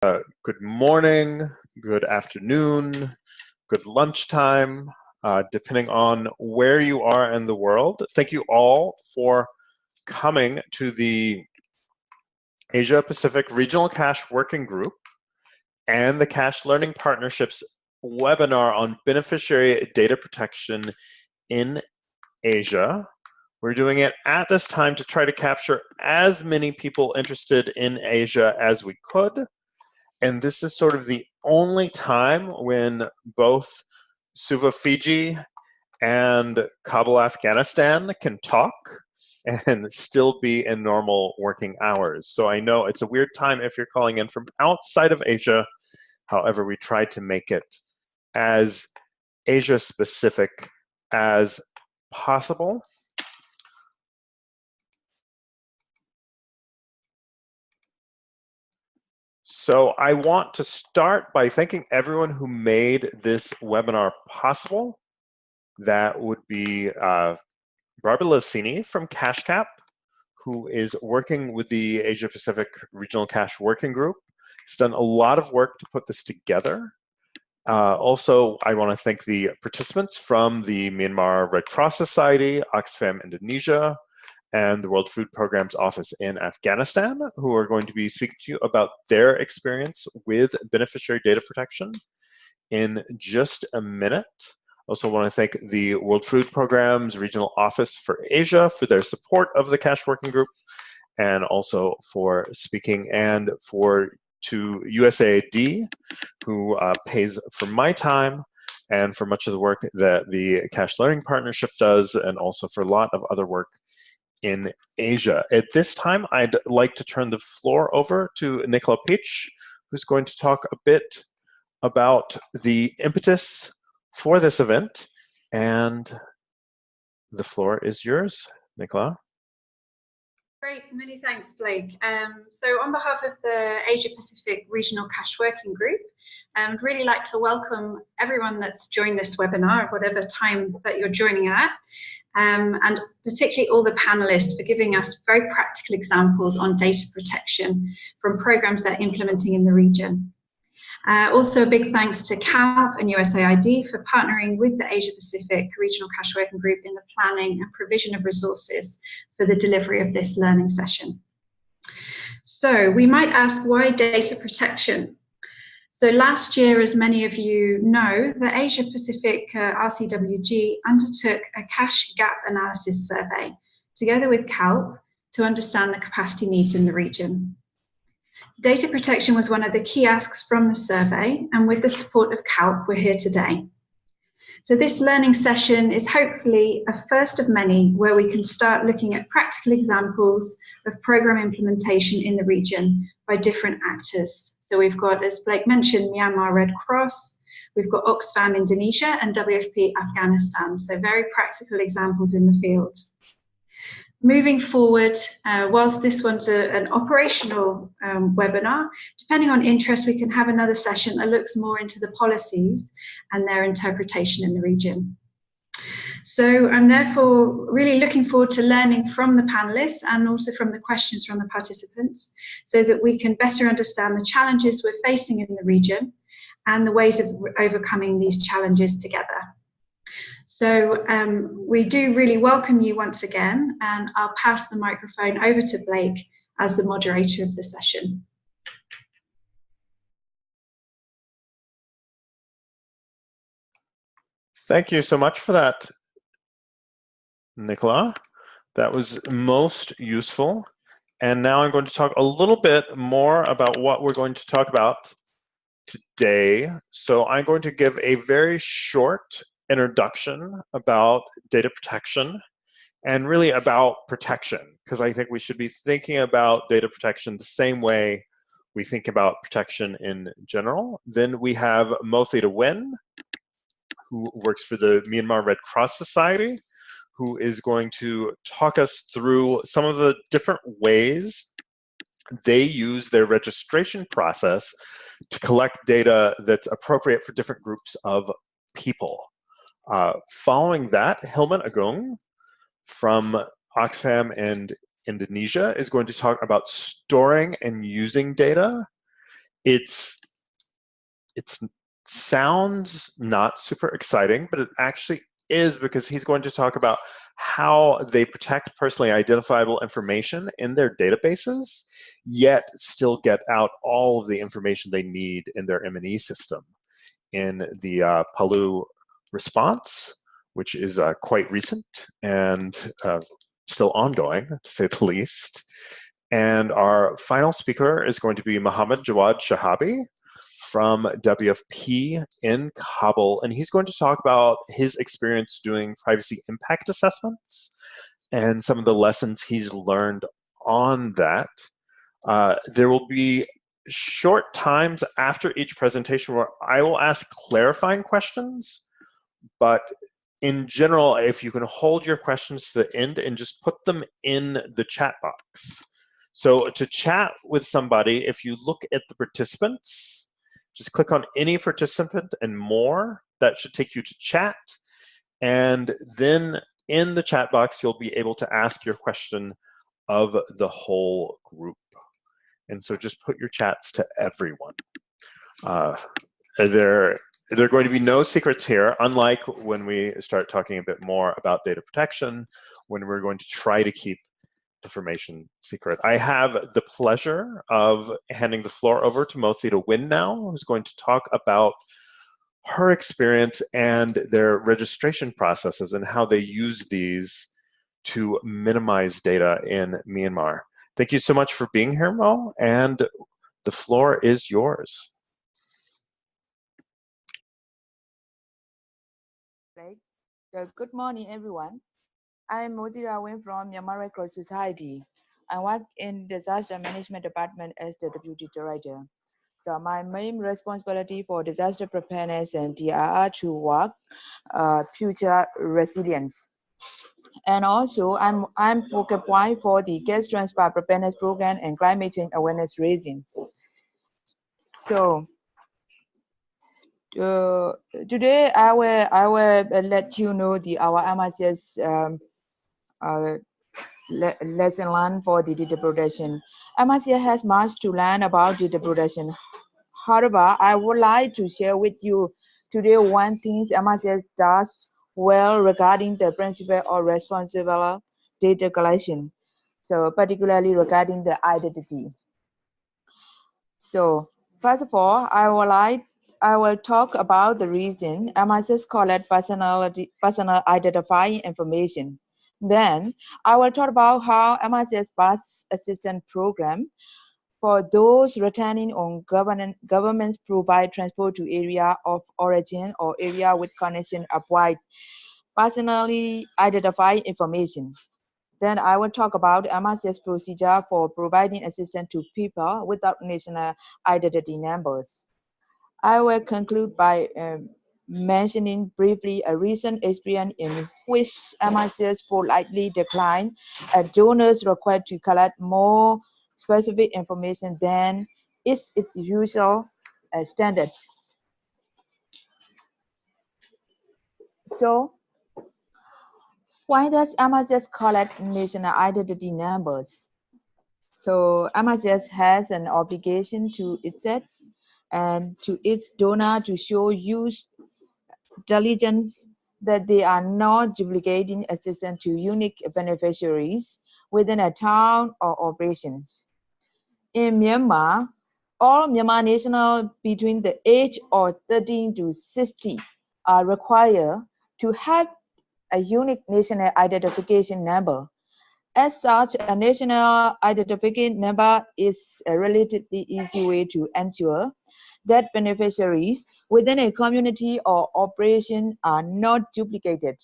Good morning, good afternoon, good lunchtime, depending on where you are in the world. Thank you all for coming to the Asia Pacific Regional Cash Working Group and the Cash Learning Partnerships webinar on beneficiary data protection in Asia. We're doing it at this time to try to capture as many people interested in Asia as we could. And this is sort of the only time when both Suva, Fiji and Kabul, Afghanistan can talk and still be in normal working hours. So I know it's a weird time if you're calling in from outside of Asia. However, we tried to make it as Asia-specific as possible. So I want to start by thanking everyone who made this webinar possible. That would be Barbara Lacini from CashCap, who is working with the Asia Pacific Regional Cash Working Group. He's done a lot of work to put this together. Also, I want to thank the participants from the Myanmar Red Cross Society, Oxfam Indonesia, and the World Food Program's office in Afghanistan, who are going to be speaking to you about their experience with beneficiary data protection in just a minute. Also want to thank the World Food Program's Regional Office for Asia for their support of the Cash Working Group, and also for speaking, and to USAID, who pays for my time and for much of the work that the Cash Learning Partnership does, and also for a lot of other work in Asia. At this time, I'd like to turn the floor over to Nicola Peach, who's going to talk a bit about the impetus for this event. And the floor is yours, Nicola. Great, many thanks, Blake. So on behalf of the Asia Pacific Regional Cash Working Group, I'd really like to welcome everyone that's joined this webinar, whatever time that you're joining at, and particularly all the panelists for giving us very practical examples on data protection from programs they're implementing in the region. Also a big thanks to CaLP and USAID for partnering with the Asia Pacific Regional Cash Working Group in the planning and provision of resources for the delivery of this learning session. So we might ask, why data protection? So last year, as many of you know, the Asia Pacific CWG undertook a cash gap analysis survey together with CaLP to understand the capacity needs in the region. Data protection was one of the key asks from the survey, and with the support of CaLP, we're here today. So this learning session is hopefully a first of many where we can start looking at practical examples of program implementation in the region by different actors. So we've got, as Blake mentioned, Myanmar Red Cross, we've got Oxfam Indonesia and WFP Afghanistan, so very practical examples in the field. Moving forward, whilst this one's an operational webinar, depending on interest, we can have another session that looks more into the policies and their interpretation in the region. So I'm therefore really looking forward to learning from the panelists and also from the questions from the participants, so that we can better understand the challenges we're facing in the region and the ways of overcoming these challenges together. So we do really welcome you once again, and I'll pass the microphone over to Blake as the moderator of the session. Thank you so much for that, Nicola. That was most useful. And now I'm going to talk a little bit more about what we're going to talk about today. So I'm going to give a very short introduction about data protection and really about protection, because I think we should be thinking about data protection the same way we think about protection in general. Then we have Mothita Wen, who works for the Myanmar Red Cross Society, who is going to talk us through some of the different ways they use their registration process to collect data that's appropriate for different groups of people. Following that, Hilman Agung from Oxfam and Indonesia is going to talk about storing and using data. It sounds not super exciting, but it actually is, because he's going to talk about how they protect personally identifiable information in their databases, yet still get out all of the information they need in their M&E system. In the Palu response, which is quite recent and still ongoing, to say the least. And our final speaker is going to be Mohammed Jawad Shahabi from WFP in Kabul, and he's going to talk about his experience doing privacy impact assessments and some of the lessons he's learned on that. There will be short times after each presentation where I will ask clarifying questions, but in general, if you can hold your questions to the end and just put them in the chat box. So to chat with somebody, if you look at the participants, just click on any participant and more. That should take you to chat. And then in the chat box, you'll be able to ask your question of the whole group. And so just put your chats to everyone. There are going to be no secrets here, unlike when we start talking a bit more about data protection, when we're going to try to keep information secret. I have the pleasure of handing the floor over to Mothita Win now, who's going to talk about her experience and their registration processes and how they use these to minimize data in Myanmar. Thank you so much for being here, Mo, and the floor is yours. Good morning, everyone. I'm Mothita Win from Myanmar Red Cross Society. I work in disaster management department as the deputy director. So my main responsibility for disaster preparedness and DRR to work future resilience. And also I'm focal point for the gas transport preparedness program and climate change awareness raising. So today I will let you know our MRCS lesson learned for the data protection. MRCS has much to learn about data protection. However, I would like to share with you today one thing MRCS does well regarding the principle of responsible data collection. So particularly regarding the identity. So first of all, I will talk about the reason MRCS collect personal identifying information. Then I will talk about how MRCS bus assistance program for those returning on governments provide transport to area of origin or area with connection avoid personally identified information. Then I will talk about MRCS procedure for providing assistance to people without national identity numbers. I will conclude by mentioning briefly a recent experience in which MRCS politely declined a donor's request to collect more specific information than is its usual standard. So, why does MRCS collect national identity numbers? So MRCS has an obligation to itself and to its donor to show use diligence that they are not duplicating assistance to unique beneficiaries within a town or operations. In Myanmar, all Myanmar nationals between the age of 13 to 60 are required to have a unique national identification number. As such, a national identification number is a relatively easy way to ensure that beneficiaries within a community or operation are not duplicated.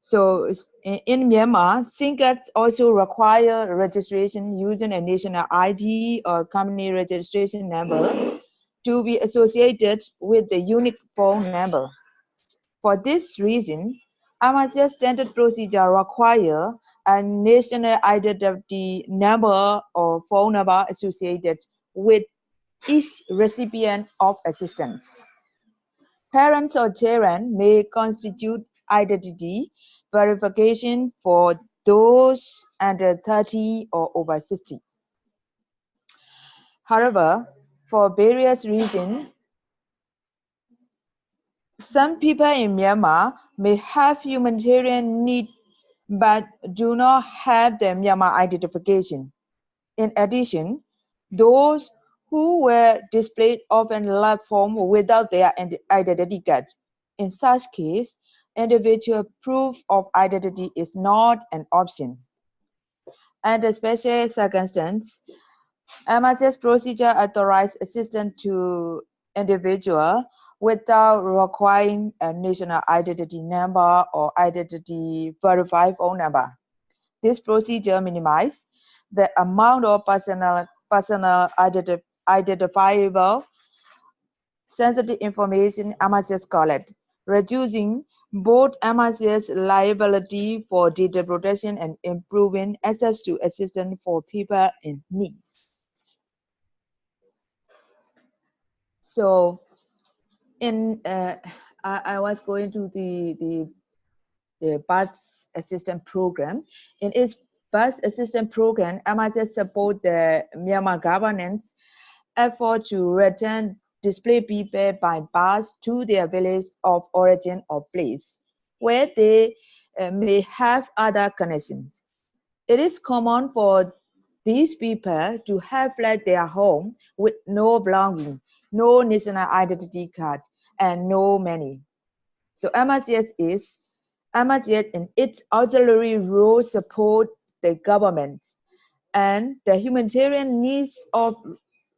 So in Myanmar, SIM-cards also require registration using a national ID or company registration number to be associated with the unique phone number. For this reason, MRCS standard procedure require a national identity number or phone number associated with each recipient of assistance. Parents or children may constitute identity verification for those under 30 or over 60. However, for various reasons, some people in Myanmar may have humanitarian need but do not have the Myanmar identification. In addition, those who were displaced often left home without their identity card. In such case, individual proof of identity is not an option. Under special circumstances, MSS procedure authorizes assistance to individual without requiring a national identity number or identity verified phone number. This procedure minimizes the amount of personal identifiable sensitive information MSS collect, reducing both MSS liability for data protection and improving access to assistance for people in need. So, I was going to the bus assistance program. In its bus assistance program, MSS support the Myanmar government's effort to return displaced people by bus to their village of origin or place, where they may have other connections. It is common for these people to have left their home with no belonging, no national identity card, and no money. So MSS in its auxiliary role support the government and the humanitarian needs of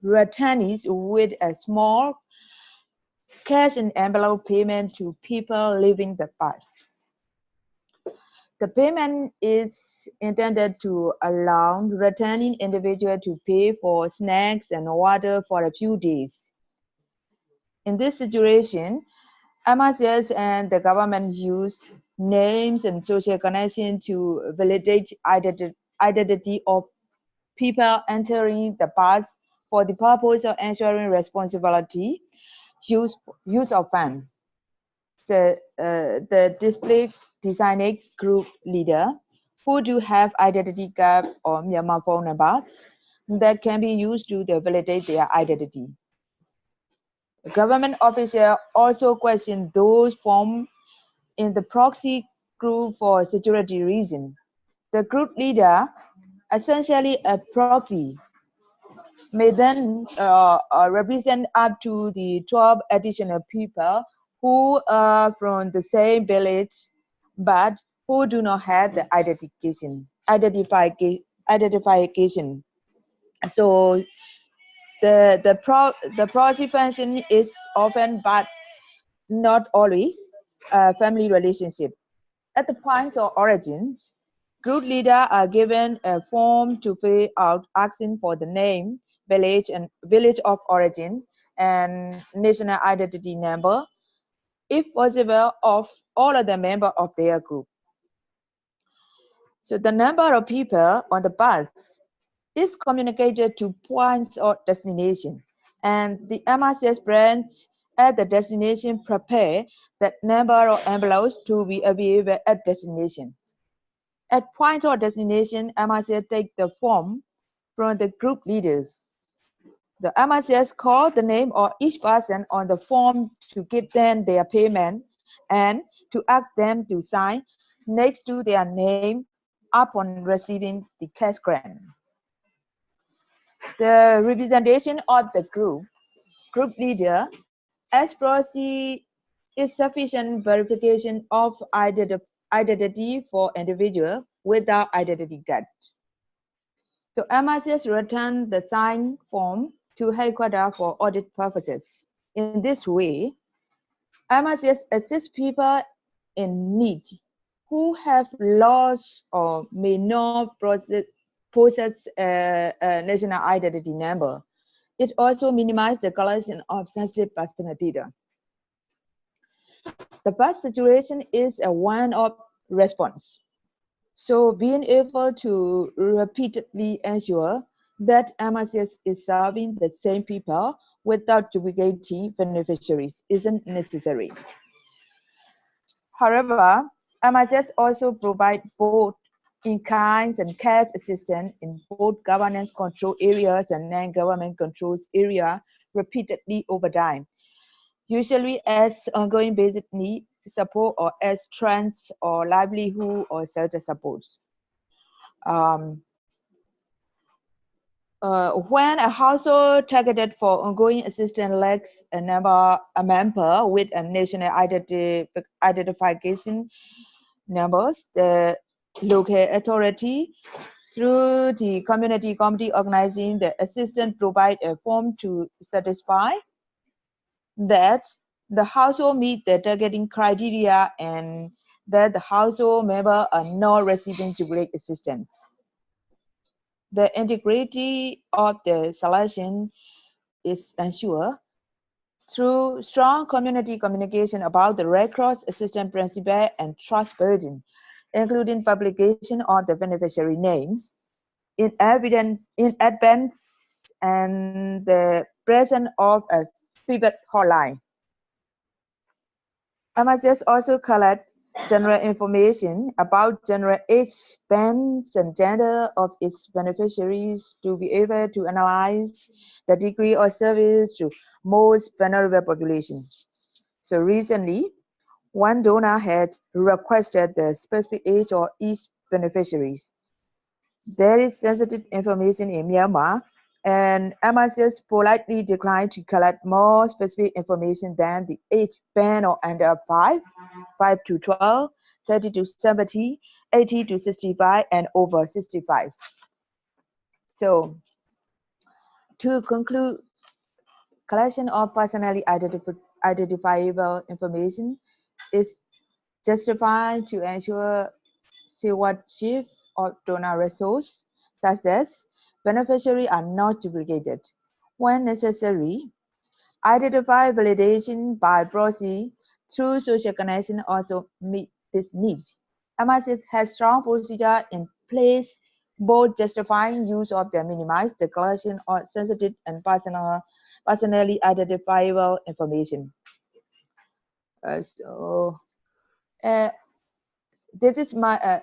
returnees with a small cash and envelope payment to people leaving the bus. The payment is intended to allow returning individuals to pay for snacks and water for a few days. In this situation, MSS and the government use names and social connection to validate identity of people entering the bus for the purpose of ensuring responsibility use of funds. So, the display designated group leader who do have identity card or Myanmar phone numbers that can be used to validate their identity. Government officials also question those formed in the proxy group for security reasons. The group leader, essentially a proxy, may then represent up to the 12 additional people who are from the same village but who do not have the identification. So the proxy function is often but not always a family relationship. At the points of origins, group leaders are given a form to fill out asking for the name, village of origin, and national identity number, if possible, of all of the members of their group. So the number of people on the bus is communicated to points of destination, and the MSS branch at the destination prepare that number of envelopes to be available at destination. At point of destination, MSS take the form from the group leaders. The MSS call the name of each person on the form to give them their payment and to ask them to sign next to their name upon receiving the cash grant. The representation of the group leader as proxy is sufficient verification of identity for individual without identity card. So MSS return the signed form to headquarters for audit purposes. In this way, MSS assists people in need who have lost or may not possess a national identity number. It also minimizes the collection of sensitive personal data. The first situation is a one-off response. So being able to repeatedly ensure that MSS is serving the same people without duplicating beneficiaries isn't necessary. However, MSS also provides both in-kind and cash assistance in both governance control areas and non-government controls area repeatedly over time, usually as ongoing basic need support or as trends or livelihood or shelter supports. When a household targeted for ongoing assistance lacks a member with a national identification numbers, the local authority, through the community committee organizing the assistance, provide a form to satisfy that the household meet the targeting criteria and that the household member are not receiving public assistance. The integrity of the selection is ensured through strong community communication about the Red Cross assistance principle and trust building, including publication of the beneficiary names in advance and the presence of a pivot hotline. MSS also collect general information about general age, bands, and gender of its beneficiaries to be able to analyze the degree of service to most vulnerable populations. So recently, one donor had requested the specific age of each beneficiaries. There is sensitive information in Myanmar, and MSS politely declined to collect more specific information than the age band of under 5, 5 to 12, 30 to 70, 80 to 65, and over 65. So, to conclude, collection of personally identifiable information is justified to ensure stewardship of donor resources, such as beneficiaries are not duplicated. When necessary, identify validation by proxy through social connection also meet this need. MSS has strong procedure in place, both justifying use of the minimize the collection of sensitive and personally identifiable information. This is my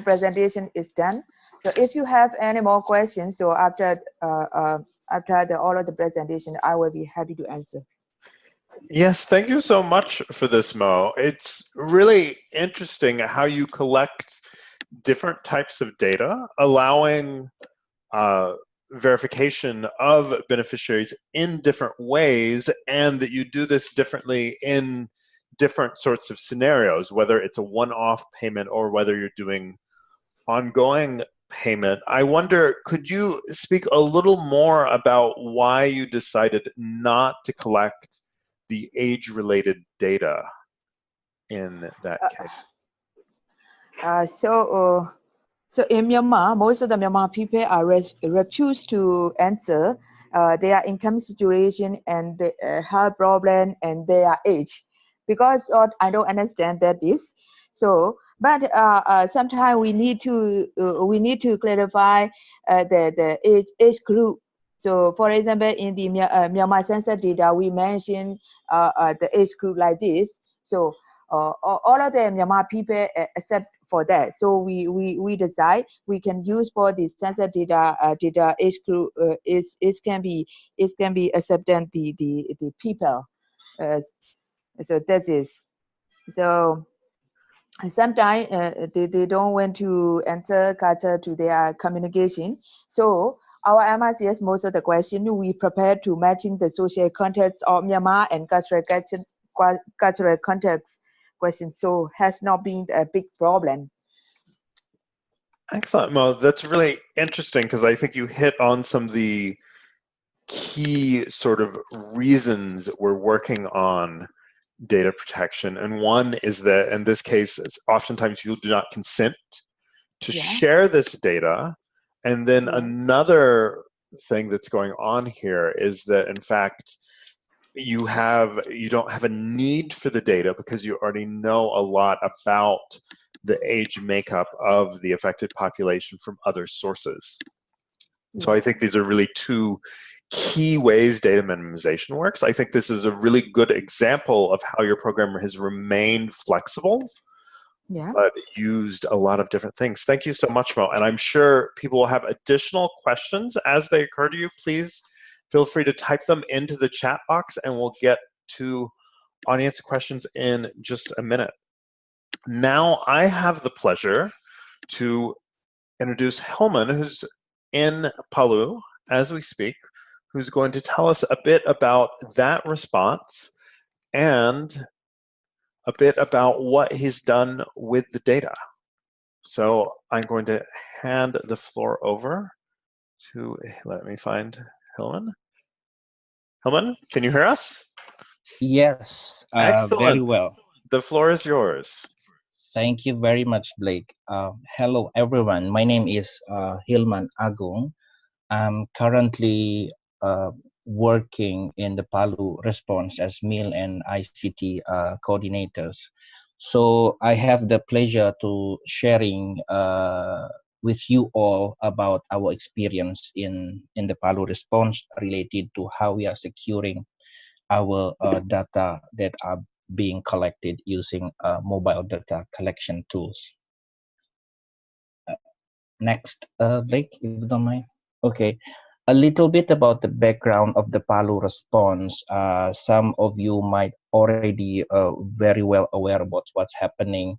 presentation is done. So if you have any more questions, so after all of the presentation, I will be happy to answer. Yes, thank you so much for this, Mo. It's really interesting how you collect different types of data, allowing verification of beneficiaries in different ways, and that you do this differently in different sorts of scenarios, whether it's a one-off payment or whether you're doing ongoing payment. I wonder, could you speak a little more about why you decided not to collect the age-related data in that case? So in Myanmar, most of the Myanmar people are refused to answer their income situation and the health problem and their age, because I don't understand that this. So, but sometimes we need to clarify the age group. So, for example, in the Myanmar census data, we mention the age group like this. So, all of the Myanmar people accept for that. So we decide we can use for the census data age group it can be accepted the people. So that is so. Sometimes they don't want to enter culture to their communication. So our MRCS, most of the question we prepare to matching the social context of Myanmar and cultural context question. So has not been a big problem. Excellent, Mo. That's really interesting because I think you hit on some of the key sort of reasons we're working on data protection. And one is that in this case, it's oftentimes people do not consent to share this data. And then another thing that's going on here is that, in fact, you don't have a need for the data because you already know a lot about the age makeup of the affected population from other sources. So I think these are really two key ways data minimization works. I think this is a really good example of how your program has remained flexible Yeah. but used a lot of different things. Thank you so much, Mo. And I'm sure people will have additional questions as they occur to you. Please feel free to type them into the chat box, and we'll get to audience questions in just a minute. Now I have the pleasure to introduce Hillman, who's in Palu as we speak, who's going to tell us a bit about that response and a bit about what he's done with the data. So I'm going to hand the floor over to, let me find Hillman. Hillman, can you hear us? Yes, very Excellent. well. The floor is yours. Thank you very much, Blake. Hello, everyone. My name is Hilman Agung. I'm currently working in the Palu response as MIL and ICT coordinators. So I have the pleasure to sharing with you all about our experience in the Palu response related to how we are securing our data that are being collected using mobile data collection tools. Next, Blake, if you don't mind. Okay, a little bit about the background of the Palu response. Some of you might already very well aware about what's happening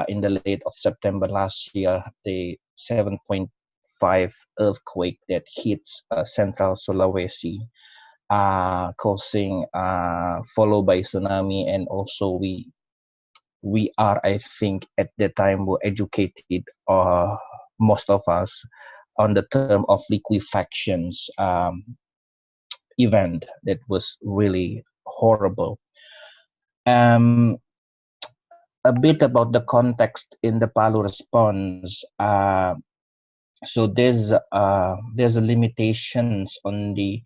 in the late of September last year, the 7.5 earthquake that hits central Sulawesi, causing followed by tsunami, and also we are, I think, at the time were educated, most of us, on the term of liquefactions event that was really horrible. A bit about the context in the Palu response. So there's limitations on the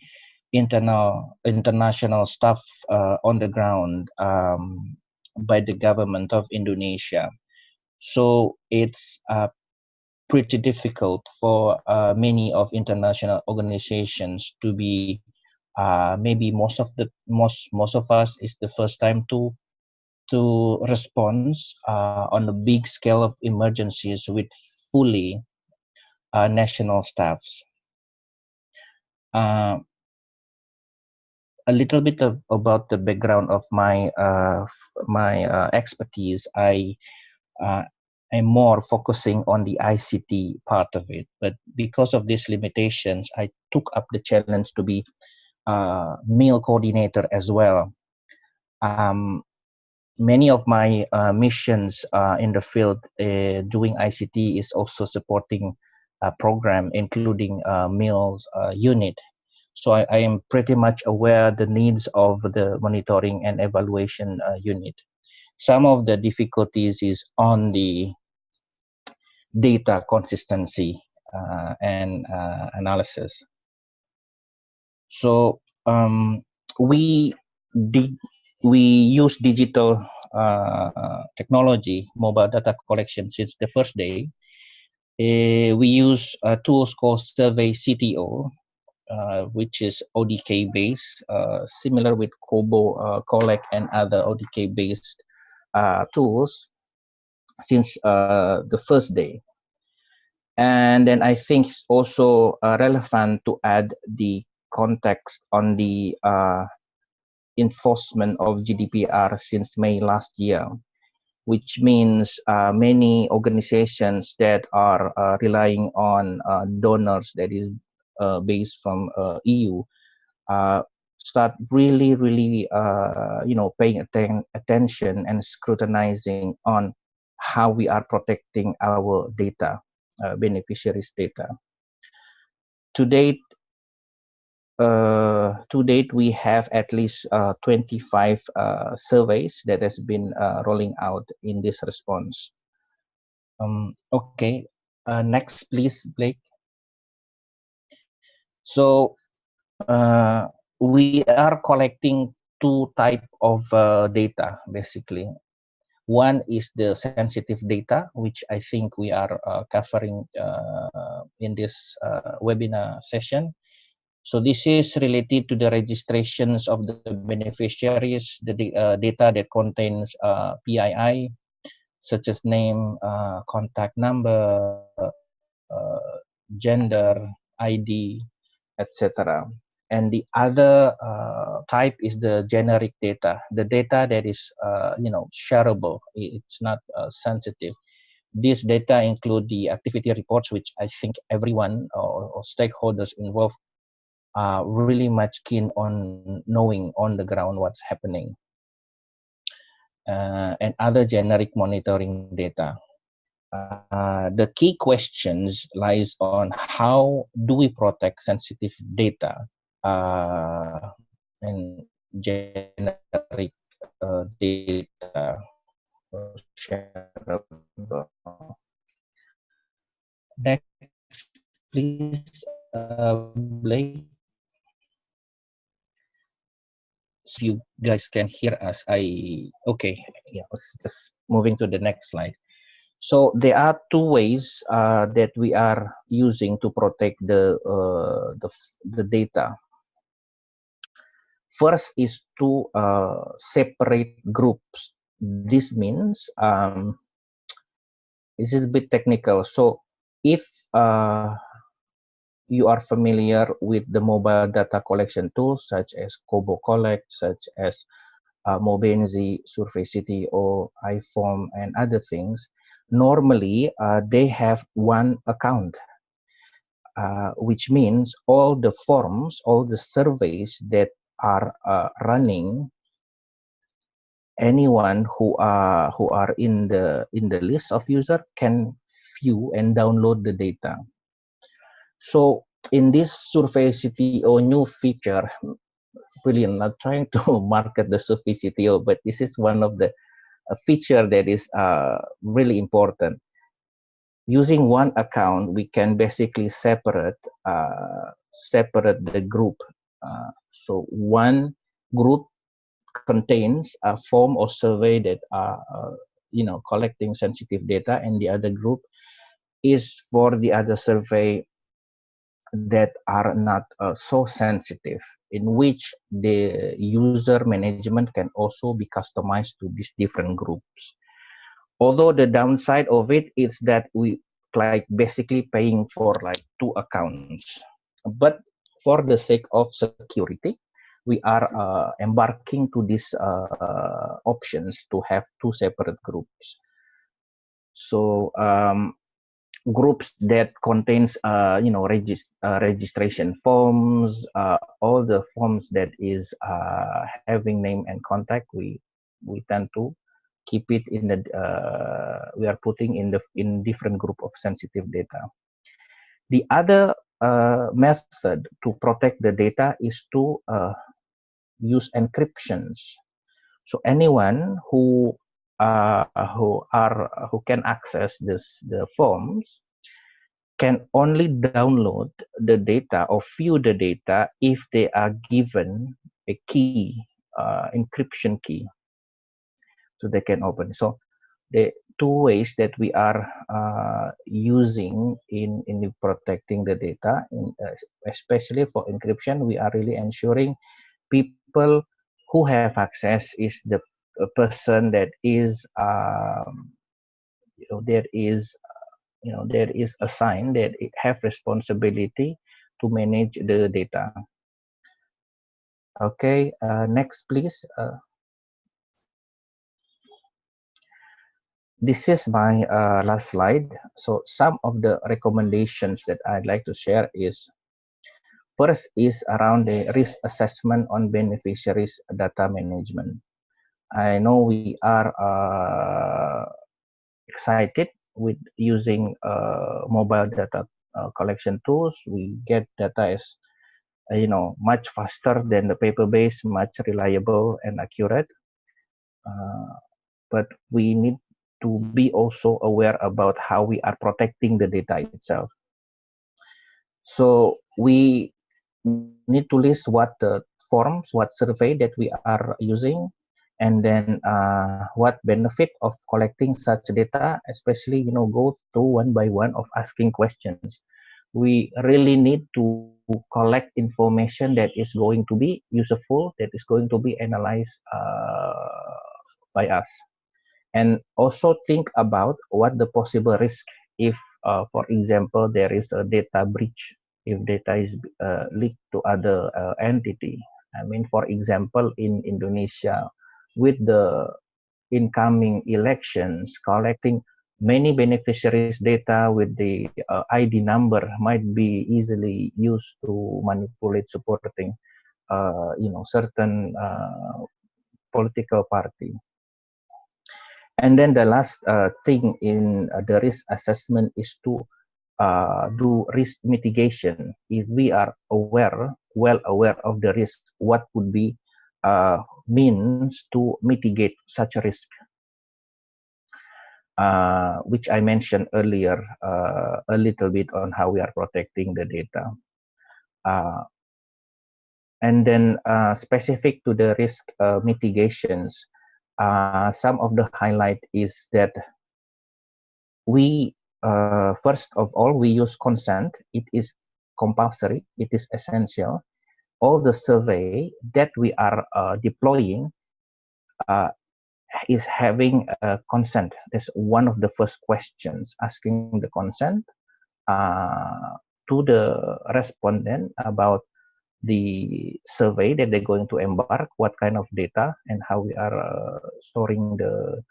international staff on the ground by the government of Indonesia. So it's pretty difficult for many of international organizations to be maybe most of us is the first time to respond on a big scale of emergencies with fully national staffs. A little bit about the background of my expertise. I'm more focusing on the ICT part of it, but because of these limitations, I took up the challenge to be MIL coordinator as well. Many of my missions in the field doing ICT is also supporting a program including MIL's unit. So I am pretty much aware the needs of the monitoring and evaluation unit. Some of the difficulties is on the data consistency and analysis. So we use digital technology, mobile data collection since the first day. We use tools called Survey CTO, which is ODK based, similar with Kobo, Collect, and other ODK based tools since the first day. And then I think it's also relevant to add the context on the enforcement of GDPR since May last year, which means many organizations that are relying on donors that is based from EU start really paying attention and scrutinizing on how we are protecting our data, beneficiaries' data. To date, we have at least 25 surveys that has been rolling out in this response. Okay, next please, Blake. So we are collecting two types of data, basically. One is the sensitive data, which I think we are covering in this webinar session. So this is related to the registrations of the beneficiaries, the data that contains PII, such as name, contact number, gender, ID, etc. And the other type is the generic data, the data that is shareable. It's not sensitive. These data include the activity reports, which I think everyone or stakeholders involved are really much keen on knowing on the ground what's happening, and other generic monitoring data. The key questions lies on how do we protect sensitive data and generic data shareable. Next, please, Blake. So you guys can hear us. Okay. Yeah. Just moving to the next slide. So there are two ways that we are using to protect the data. First is to separate groups. This means this is a bit technical. So if you are familiar with the mobile data collection tools such as Kobo Collect, such as Mobenzi, Survey City, or iForm, and other things, normally they have one account, which means all the forms, all the surveys that are running, anyone who are in the list of user can view and download the data. So in this Survey CTO new feature, really I'm not trying to market the Survey CTO, but this is one of the feature that is really important. Using one account, we can basically separate the group. So one group contains a form or survey that are collecting sensitive data, and the other group is for the other survey that are not so sensitive, in which the user management can also be customized to these different groups. Although the downside of it is that we like basically paying for like two accounts, but for the sake of security, we are embarking to these options to have two separate groups. So groups that contains registration forms, all the forms that is having name and contact, we tend to keep it in the we are putting in different group of sensitive data. The other method to protect the data is to use encryptions. So anyone who can access the forms can only download the data or view the data if they are given a key, encryption key, so they can open. So the two ways that we are using in protecting the data, especially for encryption, we are really ensuring people who have access is the person that is there is assigned that it have responsibility to manage the data. Okay, next please. This is my last slide. So some of the recommendations that I'd like to share is, first is around the risk assessment on beneficiaries data management. I know we are excited with using mobile data collection tools. We get data as much faster than the paper-based, much reliable and accurate. But we need to be also aware about how we are protecting the data itself. So we need to list what the forms, what survey that we are using, and then what benefit of collecting such data, especially go through one by one of asking questions. We really need to collect information that is going to be useful, that is going to be analyzed by us. and also think about what the possible risk if, for example, there is a data breach, if data is leaked to other entity. I mean, for example, in Indonesia, with the incoming elections, collecting many beneficiaries' data with the ID number might be easily used to manipulate supporting, certain political party. And then the last thing in the risk assessment is to do risk mitigation. If we are well aware of the risk, what would be means to mitigate such a risk, which I mentioned earlier a little bit on how we are protecting the data. And then specific to the risk mitigations, some of the highlight is that we first of all, we use consent. It is compulsory, it is essential. All the survey that we are deploying is having consent. That's one of the first questions, asking the consent to the respondent about the survey that they're going to embark, what kind of data, and how we are storing the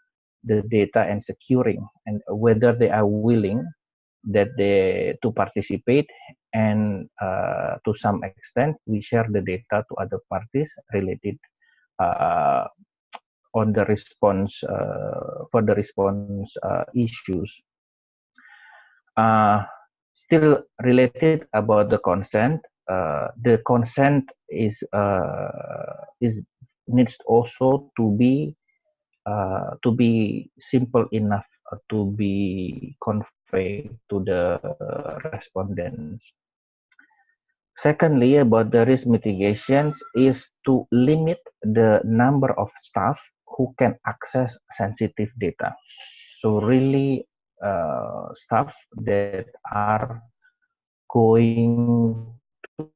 data and securing, and whether they are willing that they to participate, and to some extent we share the data to other parties related on the response for the response issues. Still related about the consent, the consent is needs also to be simple enough to be conveyed to the respondents. Secondly, about the risk mitigations is to limit the number of staff who can access sensitive data. So really staff that are going to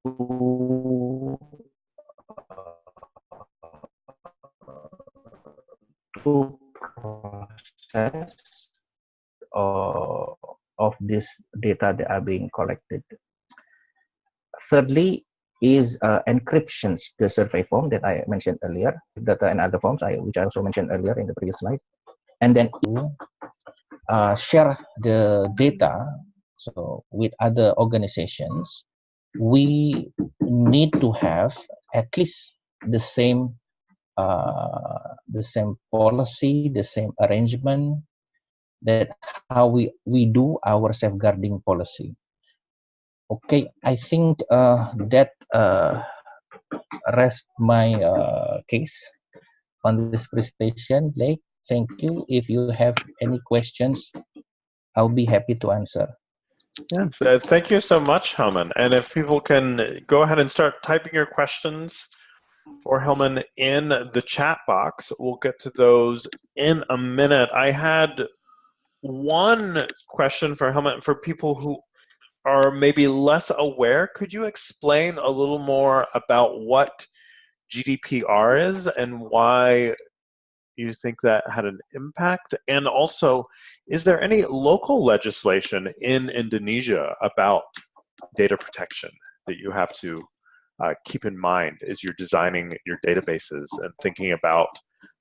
process of this data that are being collected. Thirdly is encryptions, the survey form that I mentioned earlier, data and other forms which I also mentioned earlier in the previous slide. And then share the data so with other organizations, we need to have at least the same policy, the same arrangement, that how we do our safeguarding policy. Okay, I think that rests my case on this presentation. Blake, thank you. If you have any questions, I'll be happy to answer. Yes, thank you so much, Helman. And if people can go ahead and start typing your questions for Helman in the chat box, we'll get to those in a minute. I had one question for Helman for people who are maybe less aware. Could you explain a little more about what GDPR is and why you think that had an impact? And also, is there any local legislation in Indonesia about data protection that you have to keep in mind as you're designing your databases and thinking about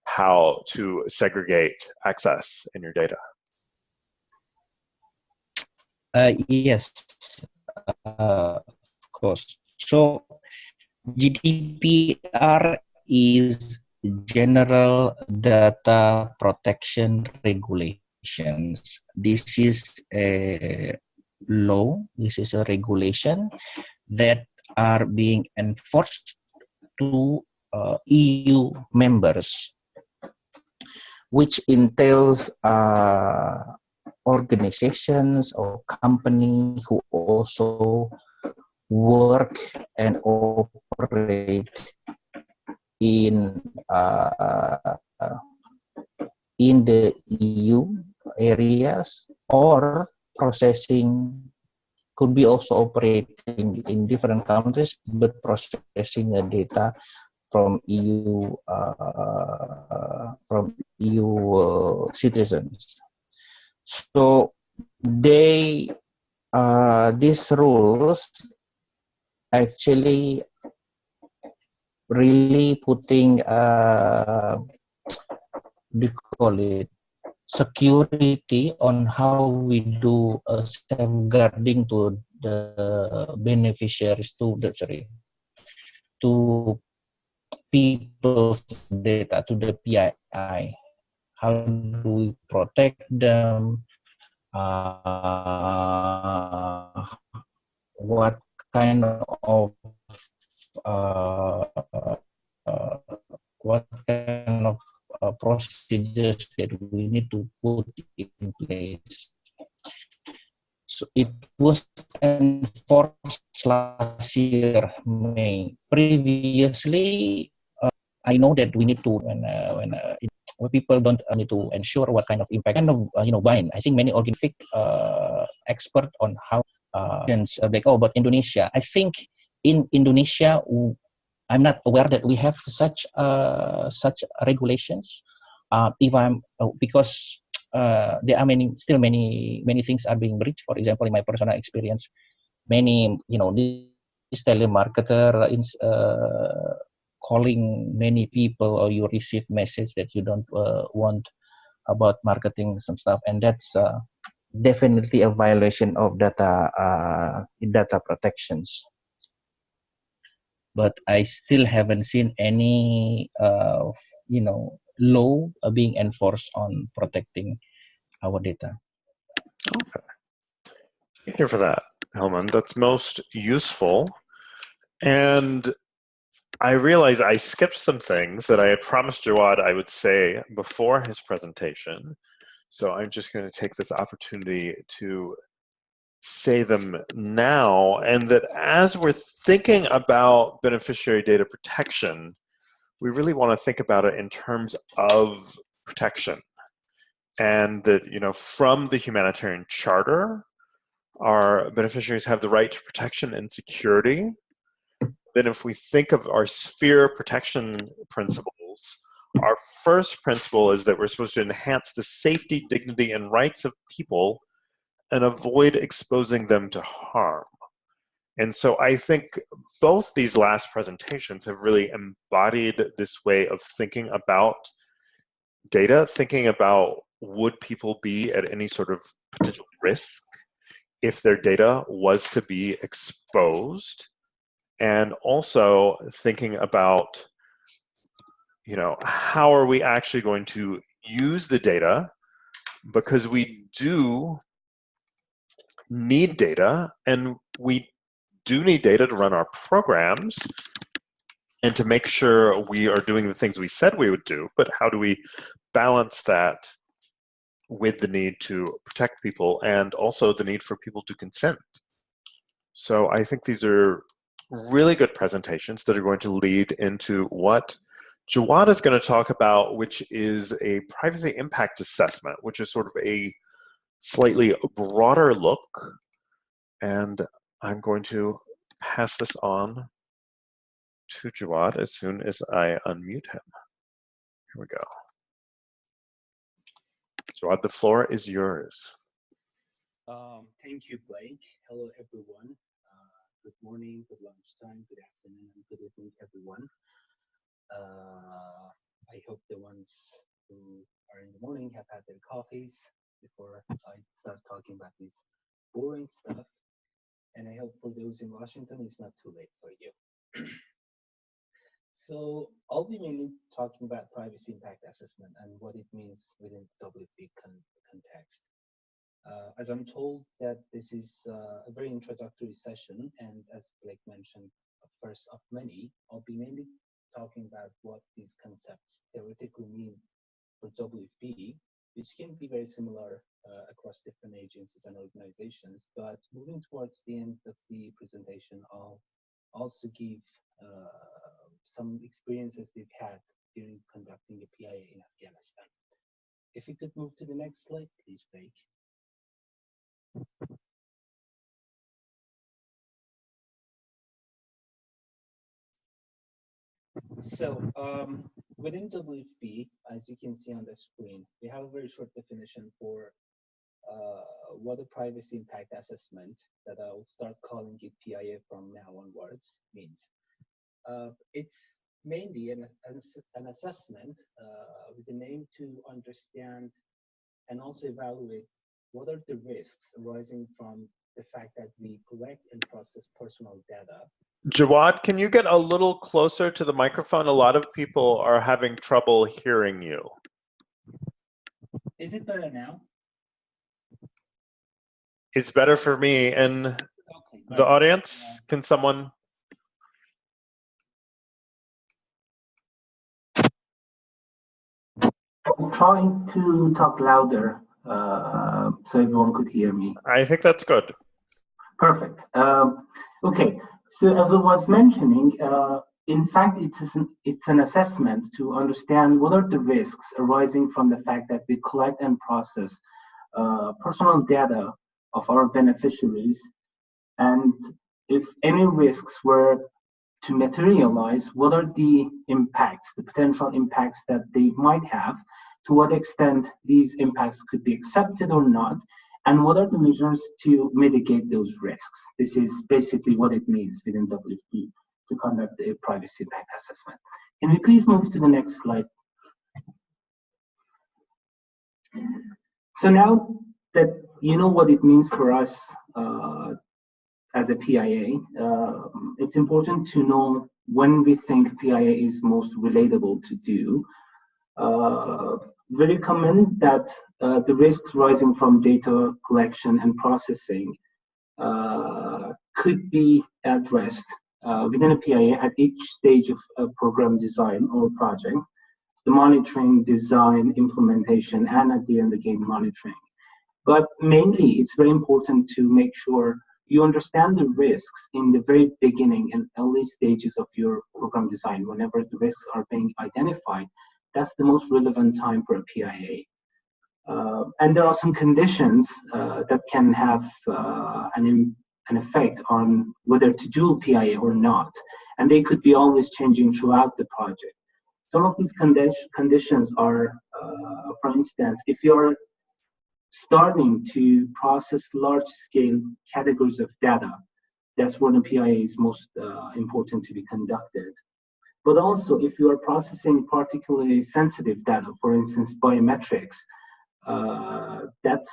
how to segregate access in your data? Yes, of course. So GDPR is General Data Protection Regulations. This is a law, this is a regulation that are being enforced to EU members, which entails organizations or companies who also work and operate in the EU areas, or processing, could be also operating in different countries but processing the data from EU citizens. So these rules actually really putting we call it security on how we do safeguarding to the beneficiaries to people's data, to the PII. How do we protect them? What kind of procedures that we need to put in place. So it was enforced last year, May. Previously, I know that we need to when people don't need to ensure what kind of impact, kind of bind. I think many organic expert on how like but Indonesia. I think in Indonesia, I'm not aware that we have such regulations. If I'm because there are many things are being breached. For example, in my personal experience, many this telemarketer calling many people, or you receive message that you don't want about marketing some stuff, and that's definitely a violation of data protections. But I still haven't seen any law being enforced on protecting our data. Okay. Thank you for that, Helman. That's most useful. And I realize I skipped some things that I had promised Jawad I would say before his presentation. So I'm just going to take this opportunity to say them now, and that as we're thinking about beneficiary data protection, we really want to think about it in terms of protection. And that, from the humanitarian charter, our beneficiaries have the right to protection and security. Then if we think of our sphere protection principles, our first principle is that we're supposed to enhance the safety, dignity, and rights of people and avoid exposing them to harm. And so I think both these last presentations have really embodied this way of thinking about data, thinking about would people be at any sort of potential risk if their data was to be exposed, and also thinking about, how are we actually going to use the data, because we do need data, and we do need data to run our programs and to make sure we are doing the things we said we would do, but how do we balance that with the need to protect people and also the need for people to consent? So I think these are really good presentations that are going to lead into what Jawad is going to talk about, which is a privacy impact assessment, which is sort of a slightly broader look. And I'm going to pass this on to Jawad as soon as I unmute him. Here we go. Jawad, the floor is yours. Thank you, Blake. Hello, everyone. Good morning, good lunchtime, good afternoon, and good evening, everyone. I hope the ones who are in the morning have had their coffees before I start talking about this boring stuff. And I hope for those in Washington, it's not too late for you. So I'll be mainly talking about privacy impact assessment and what it means within the WP context. As I'm told that this is a very introductory session, and as Blake mentioned, a first of many, I'll be mainly talking about what these concepts theoretically mean for WP, which can be very similar across different agencies and organizations. But moving towards the end of the presentation, I'll also give some experiences we've had during conducting a PIA in Afghanistan. If you could move to the next slide, please, Blake. So within WFP, as you can see on the screen, we have a very short definition for what a privacy impact assessment, that I will start calling it PIA from now onwards, means. It's mainly an assessment with the aim to understand and also evaluate what are the risks arising from the fact that we collect and process personal data. Jawad, can you get a little closer to the microphone? A lot of people are having trouble hearing you. Is it better now? It's better for me. And Okay, the great. audience, can someone? I'm trying to talk louder so everyone could hear me. I think that's good. Perfect. Okay, so as I was mentioning, in fact, it's an assessment to understand what are the risks arising from the fact that we collect and process personal data of our beneficiaries, and if any risks were to materialize, what are the impacts, the potential impacts that they might have, to what extent these impacts could be accepted or not, and what are the measures to mitigate those risks. This is basically what it means within WFP to conduct a privacy impact assessment. Can we please move to the next slide? So now that you know what it means for us as a PIA, it's important to know when we think PIA is most relatable to do. We recommend that the risks rising from data collection and processing could be addressed within a PIA at each stage of a program design or project, the monitoring, design, implementation, and at the end again monitoring. But mainly, it's very important to make sure you understand the risks in the very beginning and early stages of your program design. Whenever the risks are being identified, that's the most relevant time for a PIA. And there are some conditions that can have an effect on whether to do a PIA or not. And they could be always changing throughout the project. Some of these conditions are, for instance, if you're starting to process large-scale categories of data, that's when a PIA is most important to be conducted. But also, if you are processing particularly sensitive data, for instance, biometrics, that's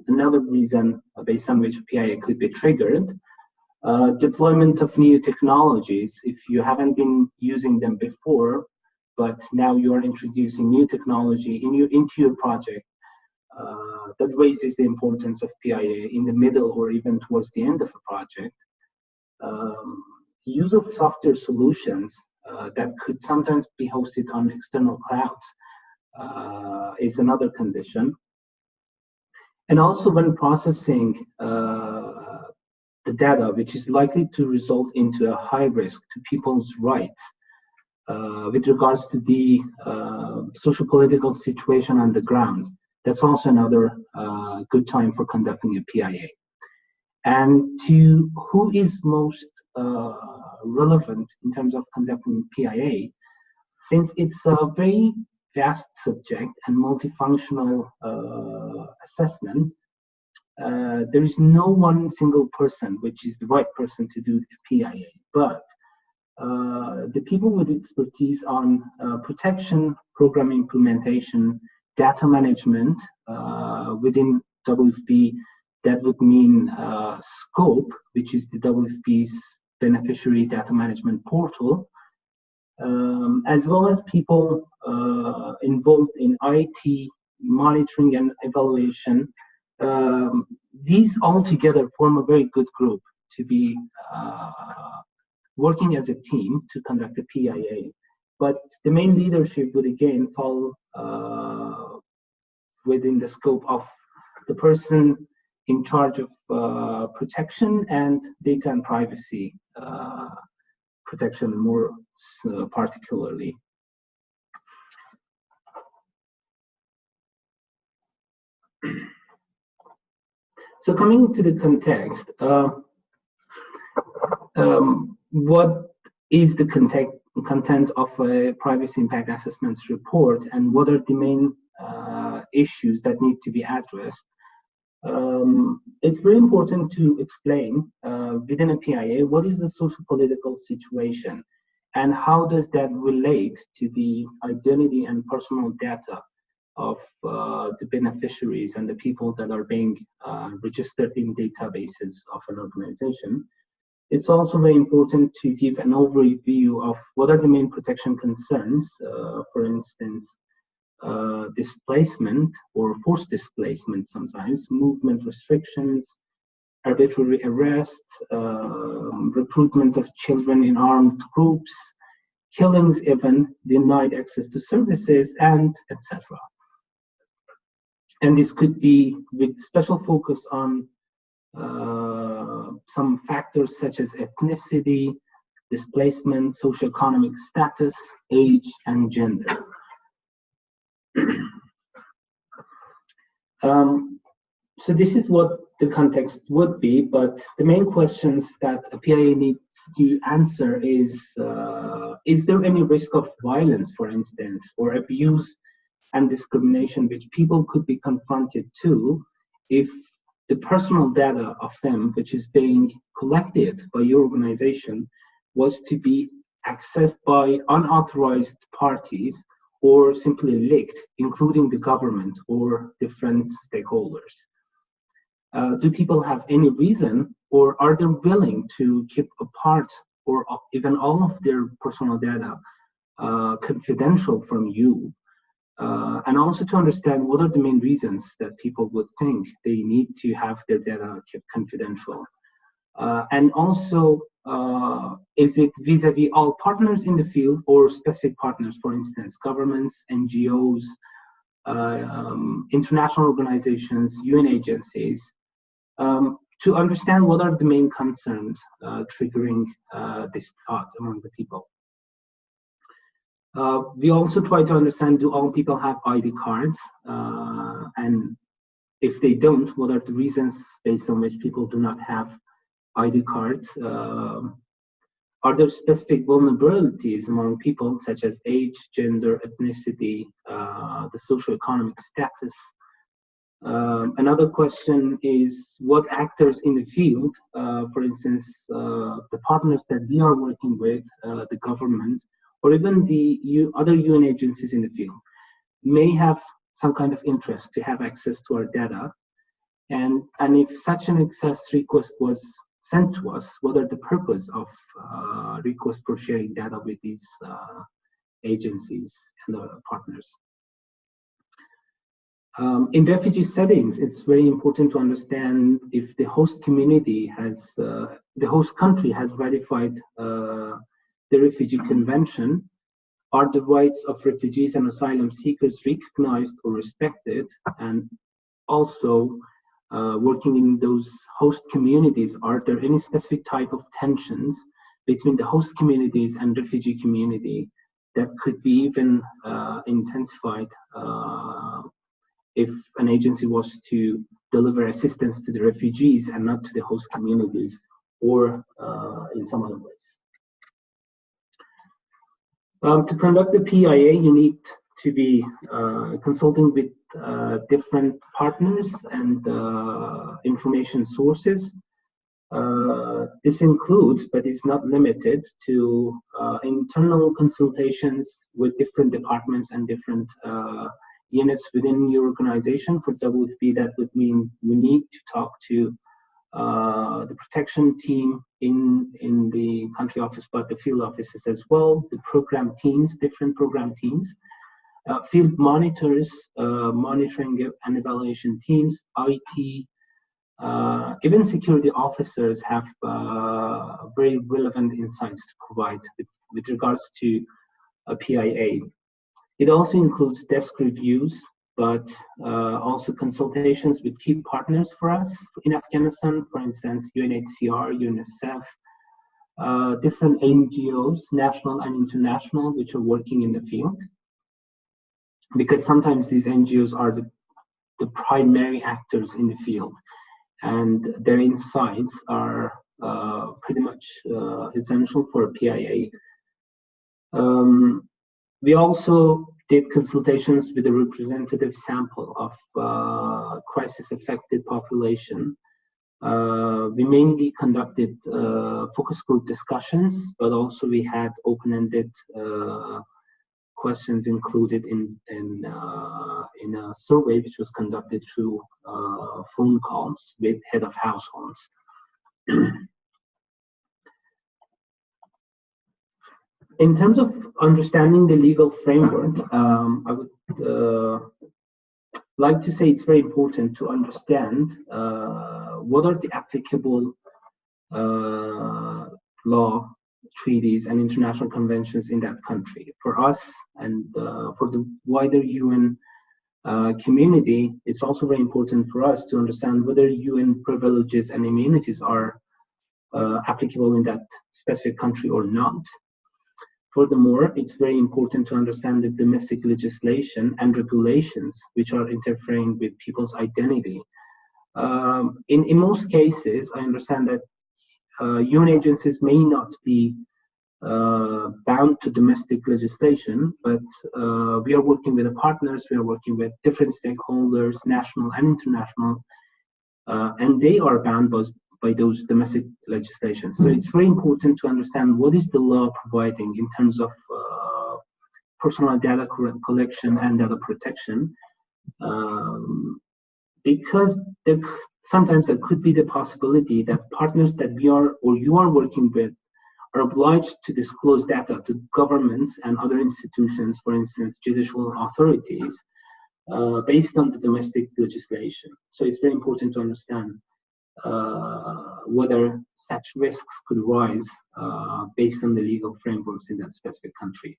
another reason based on which a PIA could be triggered. Deployment of new technologies, if you haven't been using them before, but now you are introducing new technology into your project, that raises the importance of PIA in the middle or even towards the end of a project. Use of software solutions that could sometimes be hosted on external clouds is another condition. And also when processing the data, which is likely to result into a high risk to people's rights with regards to the social political situation on the ground, that's also another good time for conducting a PIA. And to who is most relevant in terms of conducting PIA, since it's a very vast subject and multifunctional assessment, there is no one single person which is the right person to do the PIA, but the people with expertise on protection, program implementation, data management within WFP, that would mean CaLP, which is the WFP's Beneficiary Data Management Portal, as well as people involved in IT, monitoring and evaluation. These all together form a very good group to be working as a team to conduct a PIA. But the main leadership would again fall within the scope of the person in charge of protection and data and privacy protection more particularly. So coming to the context, what is the content of a privacy impact assessments report and what are the main issues that need to be addressed, it's very important to explain within a PIA what is the social political situation and how does that relate to the identity and personal data of the beneficiaries and the people that are being registered in databases of an organization. It's also very important to give an overview of what are the main protection concerns, for instance, displacement or forced displacement sometimes, movement restrictions, arbitrary arrests, recruitment of children in armed groups, killings even, denied access to services, and etc. And this could be with special focus on some factors such as ethnicity, displacement, socioeconomic status, age, and gender. So this is what the context would be, but the main questions that a PIA needs to answer is there any risk of violence, for instance, or abuse and discrimination which people could be confronted to if the personal data of them, which is being collected by your organization, was to be accessed by unauthorized parties or simply leaked, including the government or different stakeholders? Do people have any reason, or are they willing to keep a part or even all of their personal data confidential from you? And also to understand what are the main reasons that people would think they need to have their data kept confidential. And also, is it vis-a-vis all partners in the field or specific partners, for instance, governments, NGOs, international organizations, UN agencies, to understand what are the main concerns triggering this thought among the people. We also try to understand, do all people have ID cards? And if they don't, what are the reasons based on which people do not have ID cards? Are there specific vulnerabilities among people such as age, gender, ethnicity, the socioeconomic status? Another question is what actors in the field, for instance, the partners that we are working with, the government, or even the other UN agencies in the field, may have some kind of interest to have access to our data. And if such an access request was sent to us, what are the purpose of request for sharing data with these agencies and partners? In refugee settings, it's very important to understand if the host community has, the host country has ratified the Refugee Convention. Are the rights of refugees and asylum seekers recognized or respected? And also, working in those host communities, are there any specific type of tensions between the host communities and refugee community that could be even intensified if an agency was to deliver assistance to the refugees and not to the host communities, or in some other ways? To conduct the PIA, you need to be consulting with different partners and information sources. This includes, but is not limited to, internal consultations with different departments and different units within your organization. For WFP, that would mean we need to talk to the protection team in the country office, but the field offices as well, the program teams, different program teams, field monitors, monitoring and evaluation teams, IT, even security officers have very relevant insights to provide with regards to a PIA. It also includes desk reviews, but also consultations with key partners for us in Afghanistan, for instance, UNHCR, UNICEF, different NGOs, national and international, which are working in the field. Because sometimes these NGOs are the primary actors in the field, and their insights are pretty much essential for a PIA. We also did consultations with a representative sample of crisis-affected population. We mainly conducted focus group discussions, but also we had open-ended questions included in a survey which was conducted through phone calls with head of households. In terms of understanding the legal framework, I would like to say it's very important to understand what are the applicable law, treaties, and international conventions in that country. For us and for the wider UN community, it's also very important for us to understand whether UN privileges and immunities are applicable in that specific country or not. Furthermore, it's very important to understand the domestic legislation and regulations which are interfering with people's identity. In most cases, I understand that UN agencies may not be bound to domestic legislation, but we are working with the partners, we are working with different stakeholders, national and international, and they are bound by those domestic legislations. So it's very important to understand what is the law providing in terms of personal data collection and data protection, because sometimes there could be the possibility that partners that we are or you are working with are obliged to disclose data to governments and other institutions, for instance, judicial authorities, based on the domestic legislation. So it's very important to understand whether such risks could rise based on the legal frameworks in that specific country.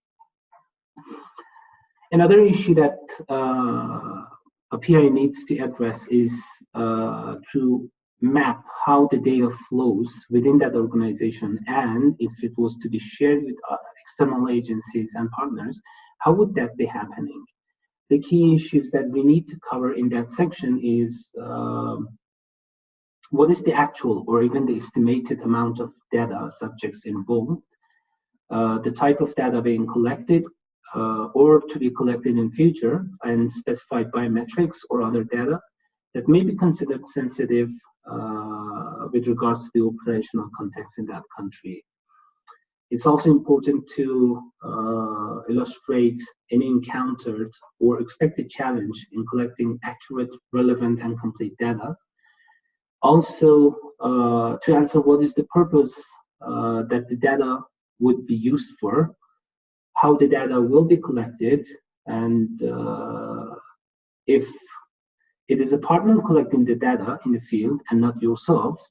Another issue that a PI needs to address is to map how the data flows within that organization, and if it was to be shared with external agencies and partners, how would that be happening? The key issues that we need to cover in that section is what is the actual or even the estimated amount of data subjects involved, the type of data being collected or to be collected in future, and specified biometrics or other data that may be considered sensitive with regards to the operational context in that country. It's also important to illustrate any encountered or expected challenge in collecting accurate, relevant, and complete data. Also, to answer what is the purpose that the data would be used for, how the data will be collected, and if it is a partner collecting the data in the field and not yourselves,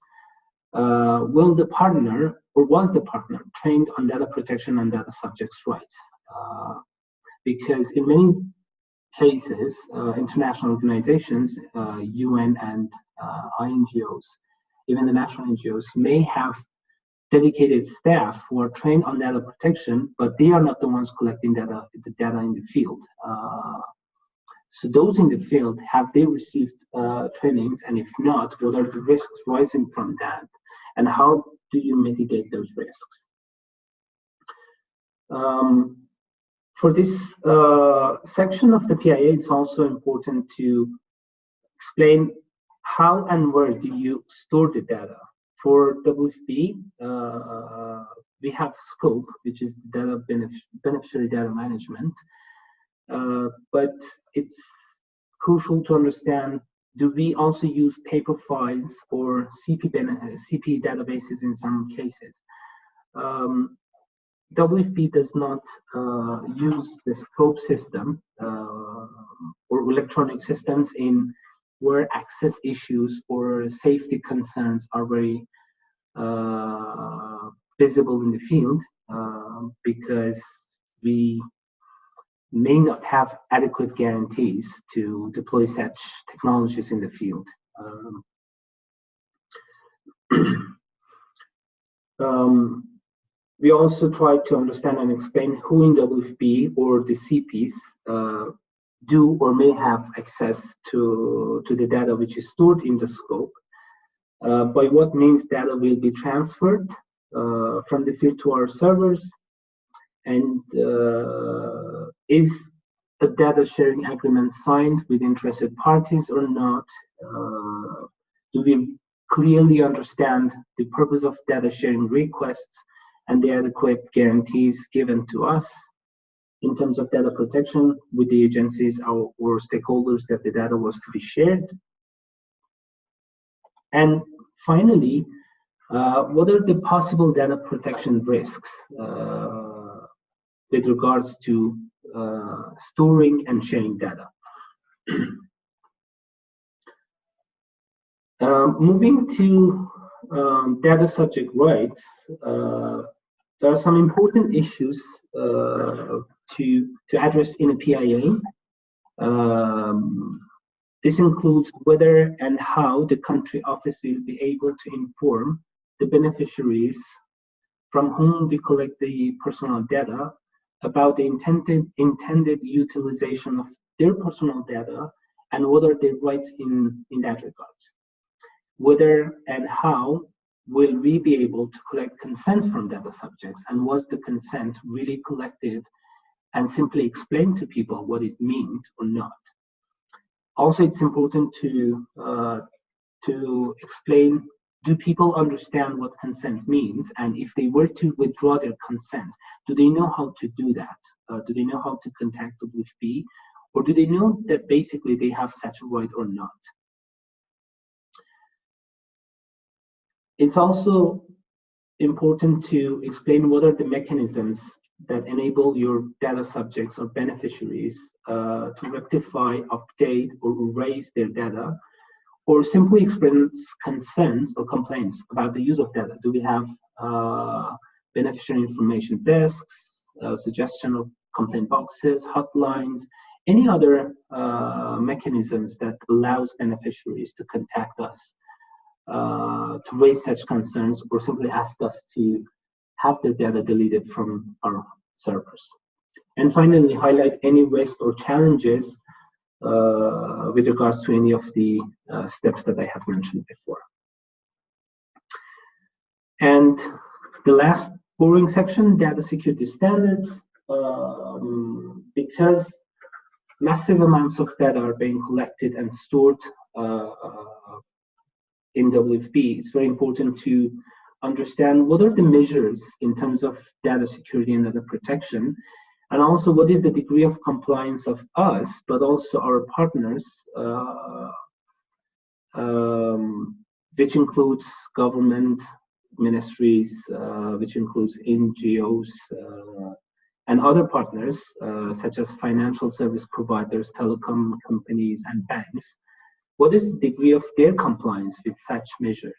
will the partner or was the partner trained on data protection and data subjects' rights? Because in many cases, international organizations, UN and NGOs, even the national NGOs, may have dedicated staff who are trained on data protection, but they are not the ones collecting the data in the field. So those in the field, have they received trainings, and if not, what are the risks rising from that, and how do you mitigate those risks? For this section of the PIA, it's also important to explain how and where do you store the data. For WFP, we have SCOPE, which is the beneficiary data management, but it's crucial to understand, do we also use paper files or CP databases in some cases? WFP does not use the SCOPE system or electronic systems in where access issues or safety concerns are very visible in the field, because we may not have adequate guarantees to deploy such technologies in the field. We also try to understand and explain who in WFP or the CPs do or may have access to the data which is stored in the scope, by what means data will be transferred from the field to our servers, And is a data sharing agreement signed with interested parties or not? Do we clearly understand the purpose of data sharing requests and the adequate guarantees given to us in terms of data protection with the agencies or stakeholders that the data was to be shared? And finally, what are the possible data protection risks with regards to storing and sharing data? Moving to data subject rights, there are some important issues to address in a PIA. This includes whether and how the country office will be able to inform the beneficiaries from whom we collect the personal data about the intended utilization of their personal data and what are their rights in that regard. Whether and how will we be able to collect consent from data subjects, and was the consent really collected and simply explain to people what it means or not. Also, it's important to explain, do people understand what consent means? And if they were to withdraw their consent, do they know how to do that? Do they know how to contact WFP? Or do they know that basically they have such a right or not? It's also important to explain what are the mechanisms that enable your data subjects or beneficiaries to rectify, update, or erase their data, or simply express concerns or complaints about the use of data. Do we have beneficiary information desks, suggestion of complaint boxes, hotlines, any other mechanisms that allows beneficiaries to contact us to raise such concerns or simply ask us to have their data deleted from our servers. And finally, highlight any risks or challenges with regards to any of the steps that I have mentioned before. And the last boring section, data security standards. Because massive amounts of data are being collected and stored in WFP, it's very important to understand what are the measures in terms of data security and data protection, and also what is the degree of compliance of us, but also our partners, which includes government ministries, which includes NGOs, and other partners, such as financial service providers, telecom companies, and banks. What is the degree of their compliance with such measures?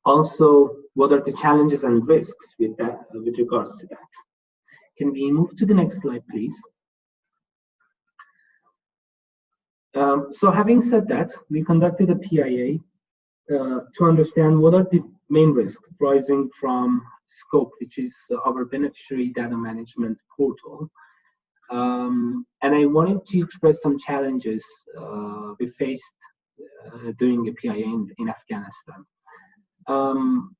Also, what are the challenges and risks with that, with regards to that? Can we move to the next slide, please? So having said that, we conducted a PIA to understand what are the main risks arising from SCOPE, which is our beneficiary data management portal. And I wanted to express some challenges we faced doing a PIA in Afghanistan.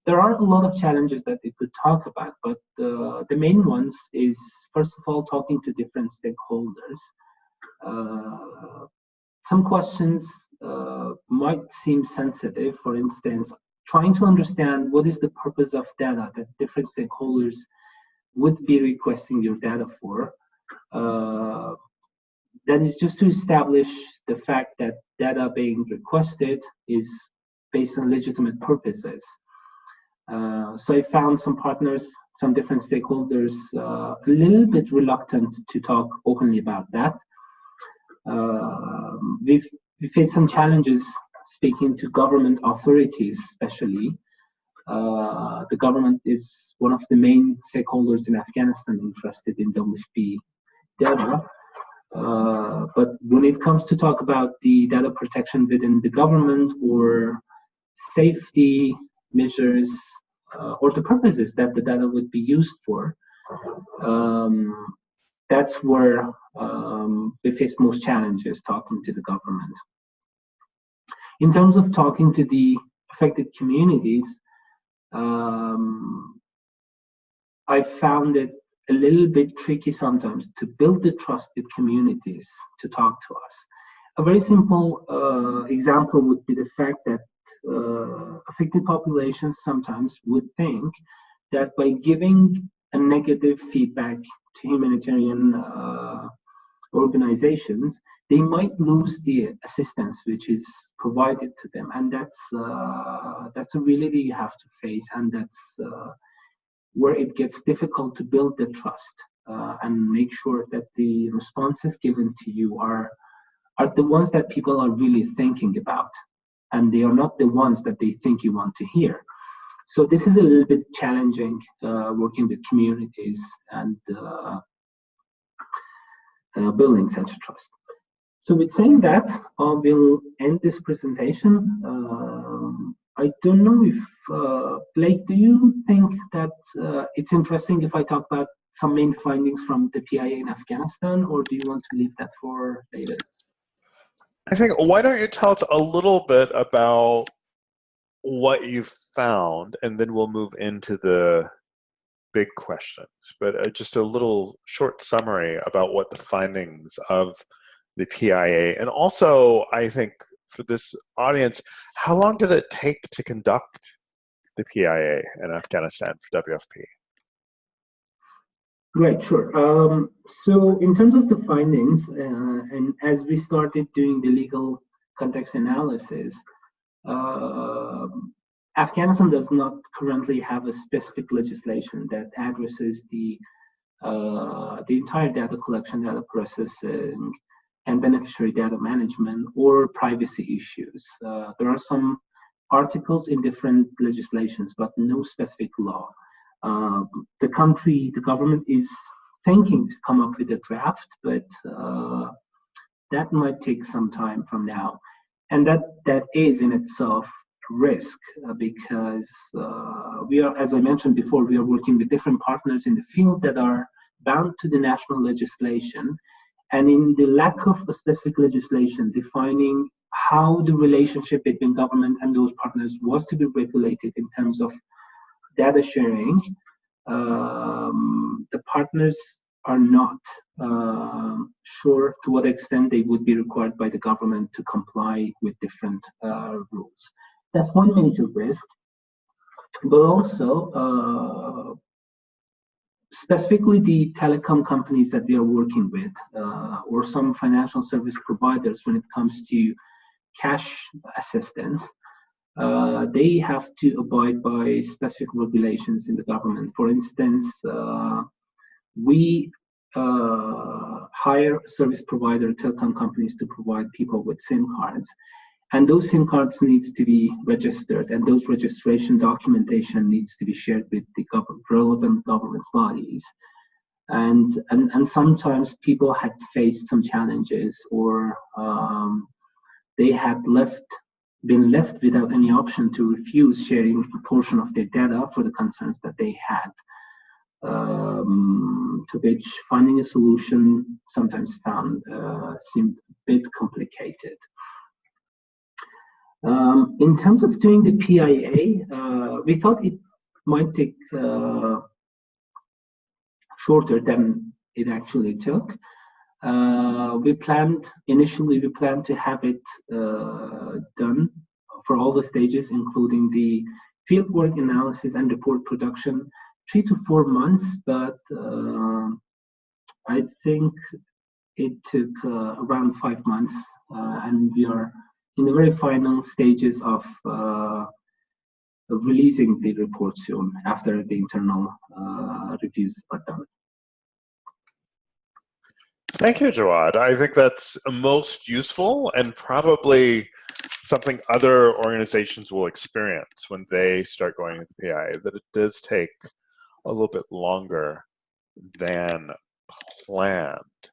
There are a lot of challenges that we could talk about, but the main ones is, first of all, talking to different stakeholders. Some questions might seem sensitive. For instance, trying to understand what is the purpose of data that different stakeholders would be requesting your data for. That is just to establish the fact that data being requested is based on legitimate purposes. So I found some partners, some different stakeholders, a little bit reluctant to talk openly about that. We faced some challenges speaking to government authorities, especially. The government is one of the main stakeholders in Afghanistan interested in WFP data. But when it comes to talk about the data protection within the government or safety measures or the purposes that the data would be used for, that's where we face most challenges talking to the government. In terms of talking to the affected communities, I found it a little bit tricky sometimes to build the trust with communities to talk to us. A very simple example would be the fact that affected populations sometimes would think that by giving a negative feedback to humanitarian organizations, they might lose the assistance which is provided to them, and that's a reality you have to face, and that's where it gets difficult to build the trust and make sure that the responses given to you are the ones that people are really thinking about, and they are not the ones that they think you want to hear. So this is a little bit challenging working with communities and building such trust. So with saying that, we'll end this presentation. I don't know if, Blake, do you think that it's interesting if I talk about some main findings from the PIA in Afghanistan, or do you want to leave that for later? I think, why don't you tell us a little bit about what you found, and then we'll move into the big questions. But just a little short summary about what the findings of the PIA, and also, I think for this audience, how long did it take to conduct the PIA in Afghanistan for WFP? Right, sure. So in terms of the findings, and as we started doing the legal context analysis, Afghanistan does not currently have a specific legislation that addresses the entire data collection, data processing, and beneficiary data management or privacy issues. There are some articles in different legislations, but no specific law. The government is thinking to come up with a draft, but that might take some time from now. And that is in itself a risk because we are, as I mentioned before, we are working with different partners in the field that are bound to the national legislation. And in the lack of a specific legislation defining how the relationship between government and those partners was to be regulated in terms of data sharing, the partners are not sure to what extent they would be required by the government to comply with different rules. That's one major risk, but also specifically the telecom companies that we are working with or some financial service providers when it comes to cash assistance, they have to abide by specific regulations in the government. For instance, we hire service provider telecom companies to provide people with SIM cards, and those SIM cards needs to be registered, and those registration documentation needs to be shared with the relevant government bodies. And sometimes people had faced some challenges, or they had been left without any option to refuse sharing a portion of their data for the concerns that they had, to which finding a solution sometimes found seemed a bit complicated. In terms of doing the PIA, we thought it might take shorter than it actually took. Initially we planned to have it done for all the stages, including the fieldwork analysis and report production, 3 to 4 months, but I think it took around 5 months, and we are in the very final stages of releasing the report soon after the internal reviews are done. Thank you, Jawad. I think that's most useful and probably something other organizations will experience when they start going into the PI, that it does take a little bit longer than planned.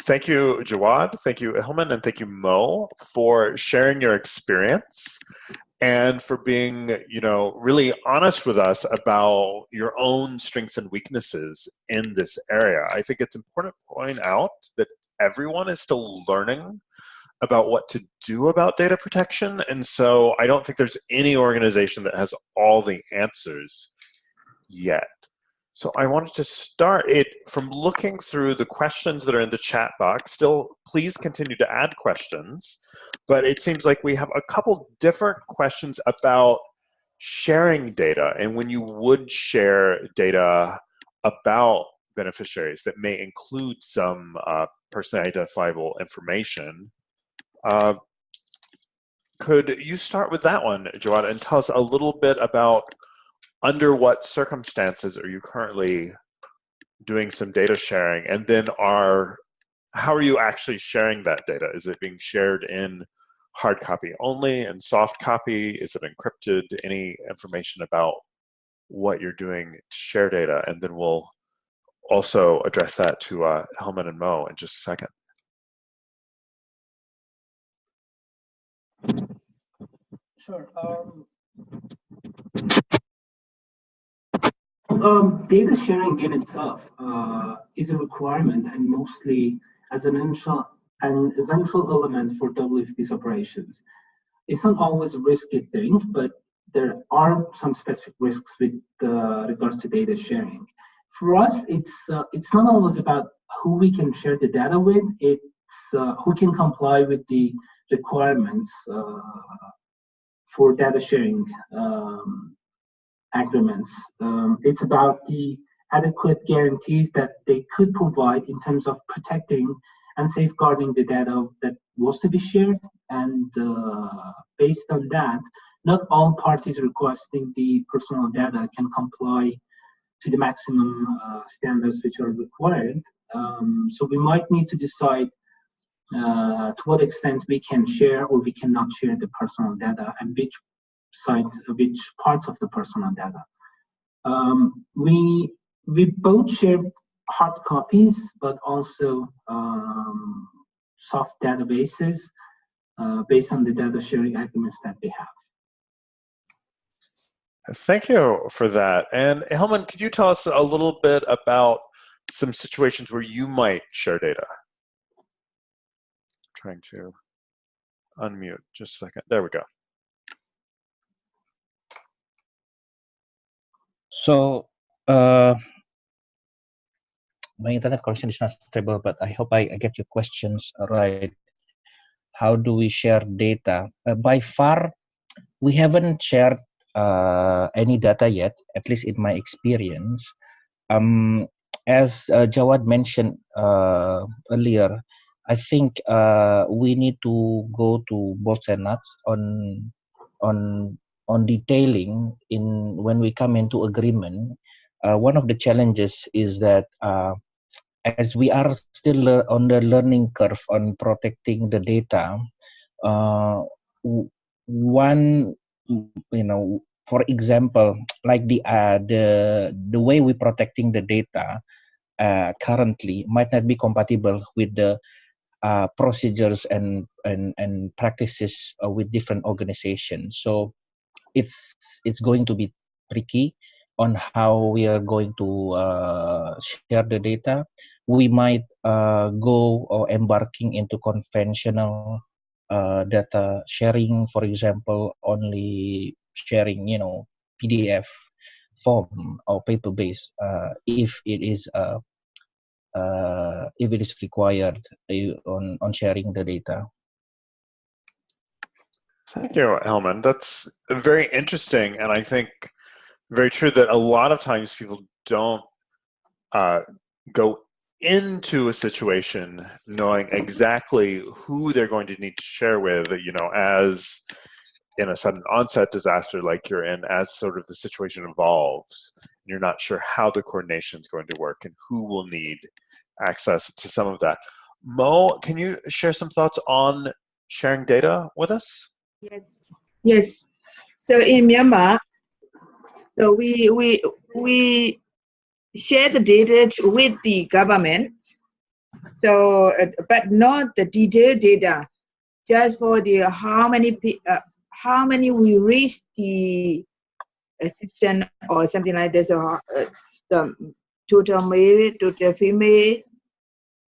Thank you, Jawad. Thank you, Hilman, and thank you, Mo, for sharing your experience and for being, really honest with us about your own strengths and weaknesses in this area. I think it's important to point out that everyone is still learning about what to do about data protection. And so I don't think there's any organization that has all the answers yet. So I wanted to start it from looking through the questions that are in the chat box. Still, please continue to add questions, but it seems like we have a couple different questions about sharing data and when you would share data about beneficiaries that may include some personally identifiable information. Could you start with that one, Jawad, and tell us a little bit about under what circumstances are you currently doing some data sharing, and then how are you actually sharing that data? Is it being shared in hard copy only and soft copy? Is it encrypted? Any information about what you're doing to share data? And then we'll also address that to Helman and Mo in just a second. Sure. Data sharing in itself is a requirement and mostly as an essential element for WFP's operations. It's not always a risky thing, but there are some specific risks with regards to data sharing. For us, it's not always about who we can share the data with, it's who can comply with the requirements for data sharing agreements. It's about the adequate guarantees that they could provide in terms of protecting and safeguarding the data that was to be shared. And based on that, not all parties requesting the personal data can comply to the maximum standards which are required. So we might need to decide to what extent we can share or we cannot share the personal data and which parts of the personal data. We both share hard copies, but also soft databases based on the data sharing agreements that we have. Thank you for that. And Helman, could you tell us a little bit about some situations where you might share data? Trying to unmute just a second. There we go. So my internet connection is not stable, but I hope I get your questions right. How do we share data? By far, we haven't shared any data yet, at least in my experience. As Jawad mentioned earlier, I think we need to go to bolts and nuts on detailing in when we come into agreement. One of the challenges is that as we are still on the learning curve on protecting the data, one, for example, like the way we're protecting the data currently might not be compatible with the procedures and practices with different organizations. So it's going to be tricky on how we are going to share the data. We might go or embarking into conventional data sharing, for example, only sharing, PDF form or paper-based if it is required on sharing the data. Thank you, Helman. That's very interesting, and I think very true that a lot of times people don't go into a situation knowing exactly who they're going to need to share with, as in a sudden onset disaster like you're in, as sort of the situation evolves. You're not sure how the coordination is going to work and who will need access to some of that. Mo, can you share some thoughts on sharing data with us? Yes. So in Myanmar, so we share the data with the government. So, but not the detailed data, just for the how many we reach the assistant or something like this, or the total male, total female,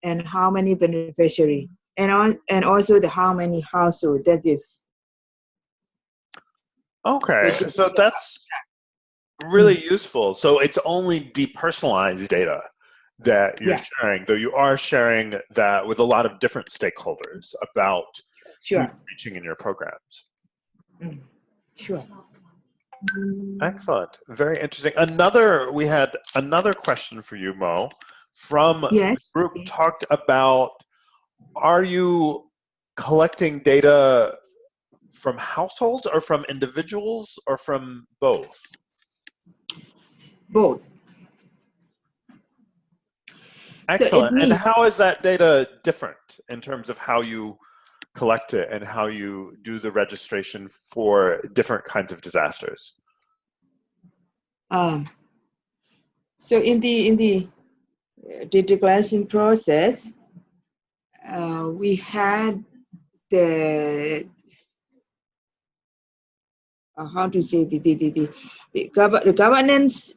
and how many beneficiary. and also the how many household that is. Okay, so that's really useful. So it's only depersonalized data that you're sharing, though you are sharing that with a lot of different stakeholders about who you're reaching in your programs. Sure. Excellent. Very interesting. We had another question for you, Mo, from the group talked about, are you collecting data from households or from individuals or from both? Both. Excellent. So and how is that data different in terms of how you collect it and how you do the registration for different kinds of disasters? So in the declaration process, we had the how to say the governance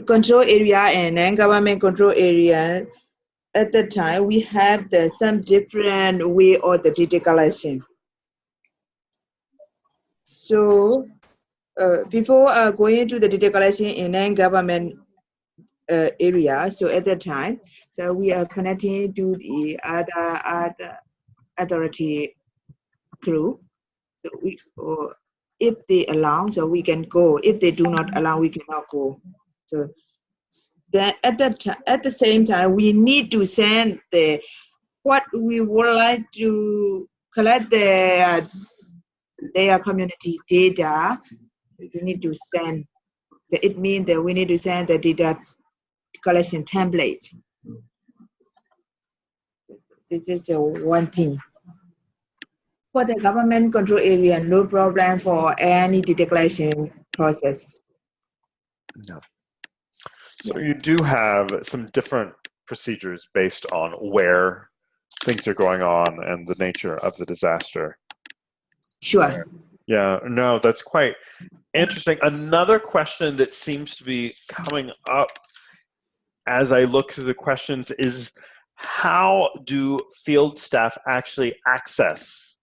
control area and non-government control area. At that time, we have some different way of the data collection. So before going to the data collection in non-government area, so at that time, so we are connecting to the other authority crew. So we, if they allow, so we can go. If they do not allow, we cannot go. So then at the same time, we need to send what we would like to collect their community data. We need to send. So it means that we need to send the data collection template. This is the one thing. For the government control area, no problem for any data collection process. No. So you do have some different procedures based on where things are going on and the nature of the disaster. Sure. Yeah, no, that's quite interesting. Another question that seems to be coming up as I look through the questions is, how do field staff actually access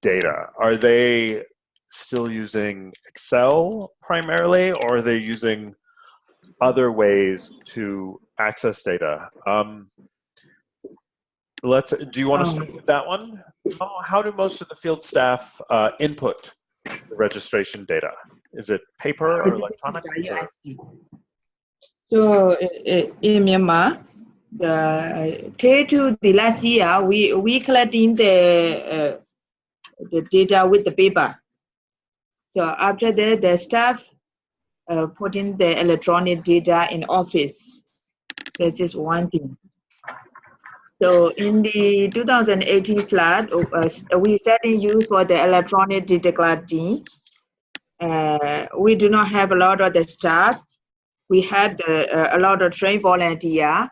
data? Are they still using Excel primarily, or are they using other ways to access data? Do you want to start with that one? How do most of the field staff input the registration data? Is it paper or electronic? So in Myanmar, to the last year, we collecting the data with the paper. So after that, the staff putting the electronic data in office. That is one thing. So in the 2018 flood, we started use for the electronic data collecting. We do not have a lot of the staff. We had a lot of trained volunteer.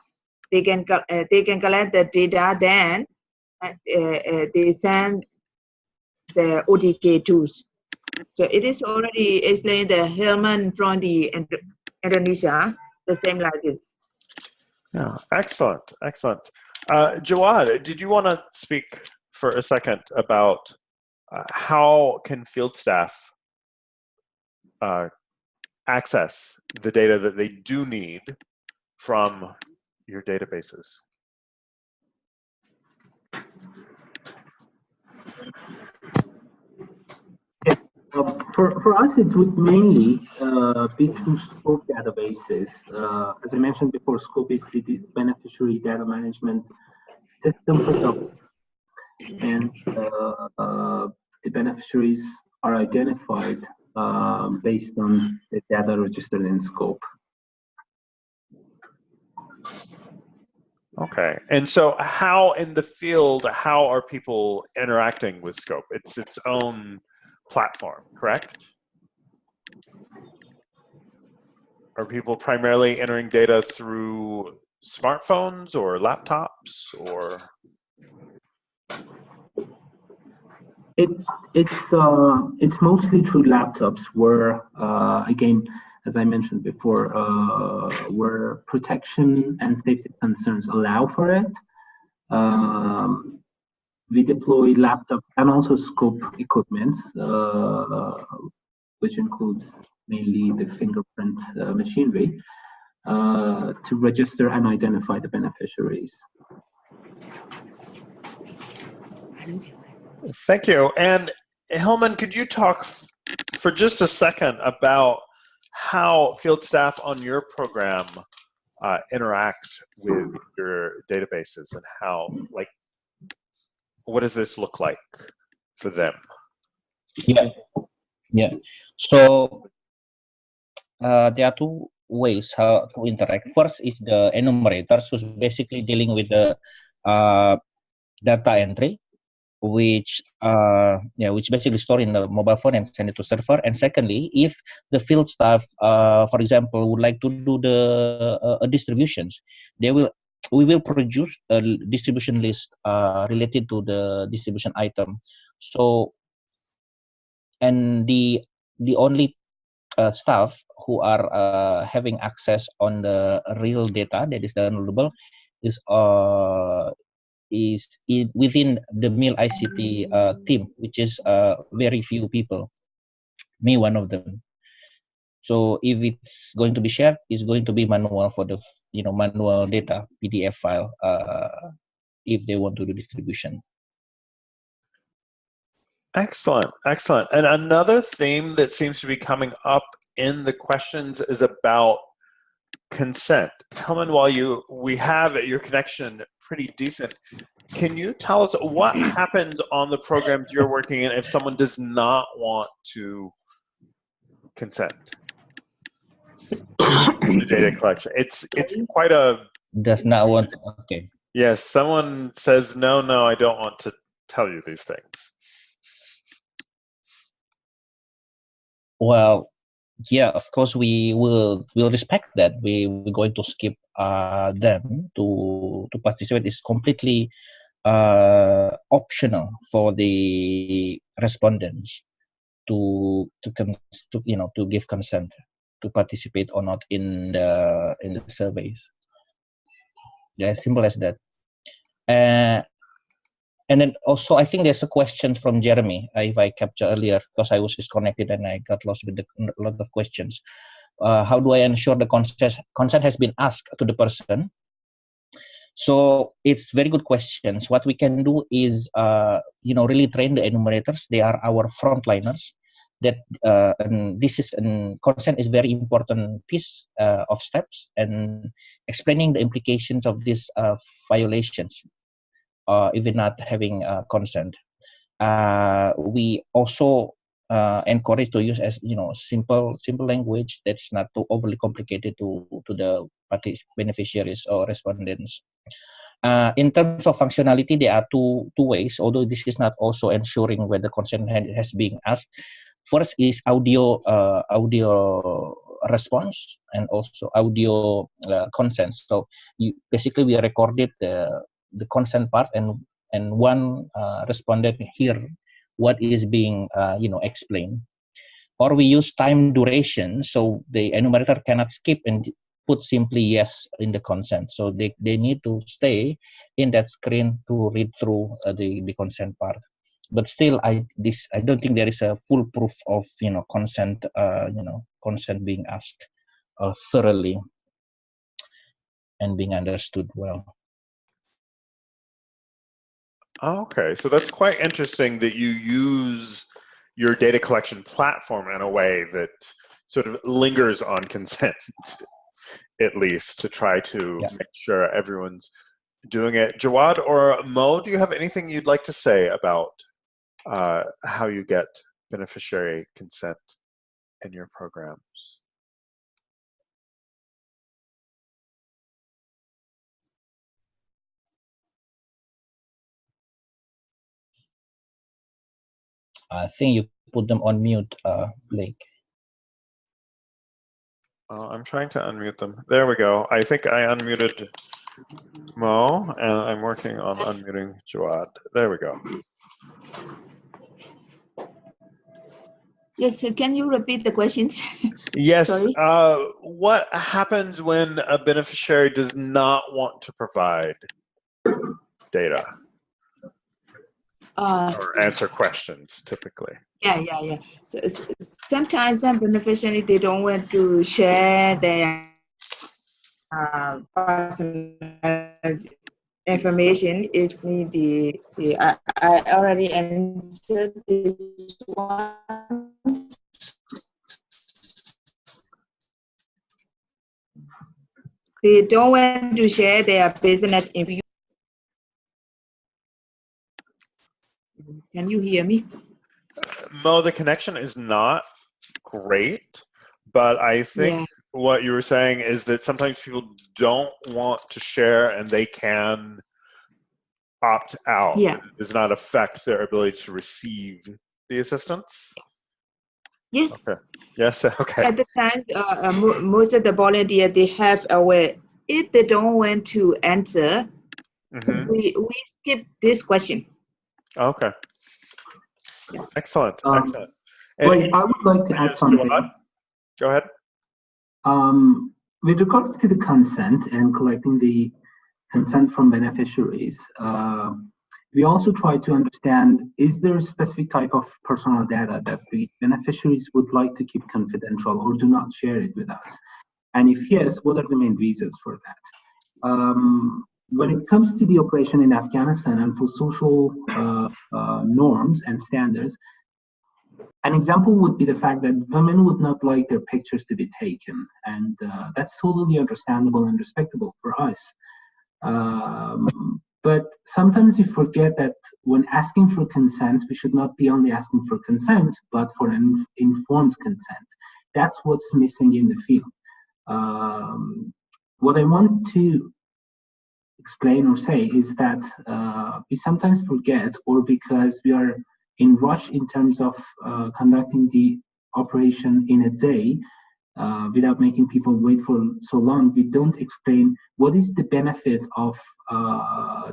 They can collect the data, then they send the ODK tools. So it is already explained the Hilman from the Indonesia, the same like this. Yeah, excellent, excellent. Jawad, did you want to speak for a second about how can field staff access the data that they do need from your databases? For us, it would mainly be through scope databases. As I mentioned before, scope is the beneficiary data management system for WP, and the beneficiaries are identified based on the data registered in scope. Okay, and so how in the field, how are people interacting with scope? It's its own platform, correct? Are people primarily entering data through smartphones or laptops, or? It's mostly through laptops, where again, as I mentioned before, where protection and safety concerns allow for it. we deploy laptop and also scope equipment, which includes mainly the fingerprint machinery, to register and identify the beneficiaries. Thank you. And Hillman, could you talk for just a second about how field staff on your program interact with your databases and how, like, what does this look like for them? Yeah. So there are two ways how to interact. First is the enumerators, who's basically dealing with the data entry, which basically store in the mobile phone and send it to server. And secondly, if the field staff, for example, would like to do the distributions, we will produce a distribution list related to the distribution item. So, and the only staff who are having access on the real data that is downloadable is within the MIL ICT team, which is very few people, me one of them. So if it's going to be shared, it's going to be manual for the manual data PDF file if they want to do distribution. Excellent, excellent. And another theme that seems to be coming up in the questions is about consent. Hillman, while we have your connection pretty decent, can you tell us what happens on the programs you're working in if someone does not want to consent to data collection? It's quite a... Does not want to, okay. Yes, someone says, no, I don't want to tell you these things. Well, yeah, of course we'll respect that. We're going to skip them to participate. It's completely optional for the respondents to give consent to participate or not in the surveys. Yeah, as simple as that. And then also, I think there's a question from Jeremy, if I captured earlier, because I was disconnected and I got lost with a lot of questions. How do I ensure the consent has been asked to the person? So it's very good questions. What we can do is, really train the enumerators. They are our frontliners. And this is consent is very important piece of steps, and explaining the implications of these violations. If we're not having consent, we also encourage to use as simple language that's not too overly complicated to the beneficiaries or respondents. In terms of functionality, there are two ways. Although this is not also ensuring whether consent has been asked. First is audio response and also audio consent. So basically we recorded the consent part, and one respondent hear what is being explained. Or we use time duration, so the enumerator cannot skip and put simply yes in the consent. So they need to stay in that screen to read through the consent part. But still, I don't think there is a full proof of consent consent being asked thoroughly and being understood well. Okay, so that's quite interesting that you use your data collection platform in a way that sort of lingers on consent, at least, to try to make sure everyone's doing it. Jawad or Mo, do you have anything you'd like to say about how you get beneficiary consent in your programs? I think you put them on mute, Blake. I'm trying to unmute them. There we go. I think I unmuted Mo, and I'm working on unmuting Jawad. There we go. Yes, so can you repeat the question? Yes. Sorry? What happens when a beneficiary does not want to provide data? or answer questions typically. Yeah. So sometimes some beneficiary, they don't want to share their personal information. Is me I already answered this one. They don't want to share their business information. Can you hear me? Mo, the connection is not great, but I think what you were saying is that sometimes people don't want to share and they can opt out. Yeah. It does not affect their ability to receive the assistance? Yes. Okay. Yes, okay. At the time, most of the volunteers, they have a way. If they don't want to answer, we skip this question. Okay. Yeah. Excellent. Excellent. Well, I would like to add something. Go ahead. With regards to the consent and collecting the consent from beneficiaries, we also try to understand, is there a specific type of personal data that the beneficiaries would like to keep confidential or do not share it with us? And if yes, what are the main reasons for that? When it comes to the operation in Afghanistan and for social norms and standards, an example would be the fact that women would not like their pictures to be taken, and that's totally understandable and respectable for us. But sometimes we forget that when asking for consent, we should not be only asking for consent, but for an informed consent. That's what's missing in the field. What I want to explain or say is that we sometimes forget, or because we are in rush in terms of conducting the operation in a day, without making people wait for so long, we don't explain what is the benefit of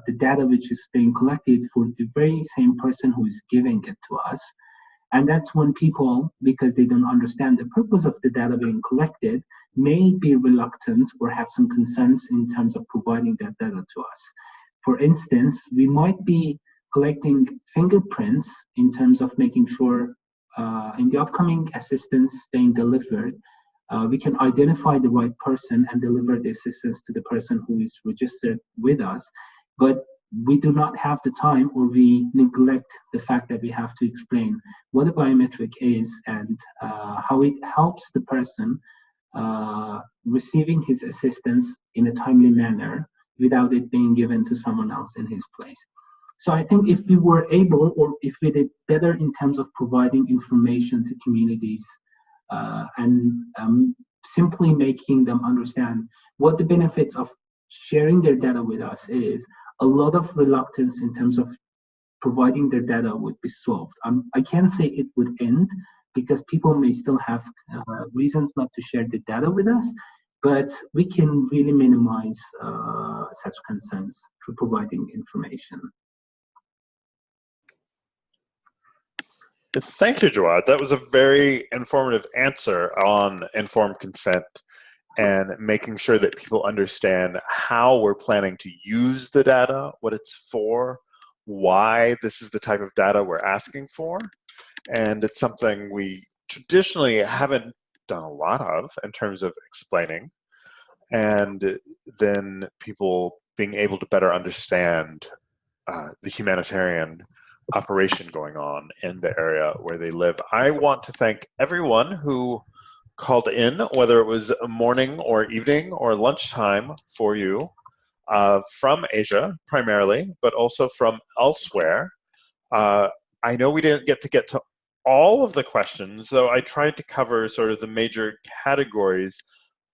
the data which is being collected for the very same person who is giving it to us. And that's when people, because they don't understand the purpose of the data being collected, may be reluctant or have some concerns in terms of providing that data to us. For instance, we might be collecting fingerprints in terms of making sure in the upcoming assistance being delivered, we can identify the right person and deliver the assistance to the person who is registered with us. But we do not have the time, or we neglect the fact that we have to explain what a biometric is and how it helps the person receiving his assistance in a timely manner without it being given to someone else in his place. So I think if we were able, or if we did better in terms of providing information to communities and simply making them understand what the benefits of sharing their data with us is, a lot of reluctance in terms of providing their data would be solved. I can't say it would end, because people may still have reasons not to share the data with us, but we can really minimize such concerns through providing information. Thank you, Jawad. That was a very informative answer on informed consent and making sure that people understand how we're planning to use the data, what it's for, why this is the type of data we're asking for. And it's something we traditionally haven't done a lot of in terms of explaining. And then people being able to better understand the humanitarian operation going on in the area where they live. I want to thank everyone who called in, whether it was morning or evening or lunchtime for you, from Asia primarily, but also from elsewhere. I know we didn't get to all of the questions, though I tried to cover sort of the major categories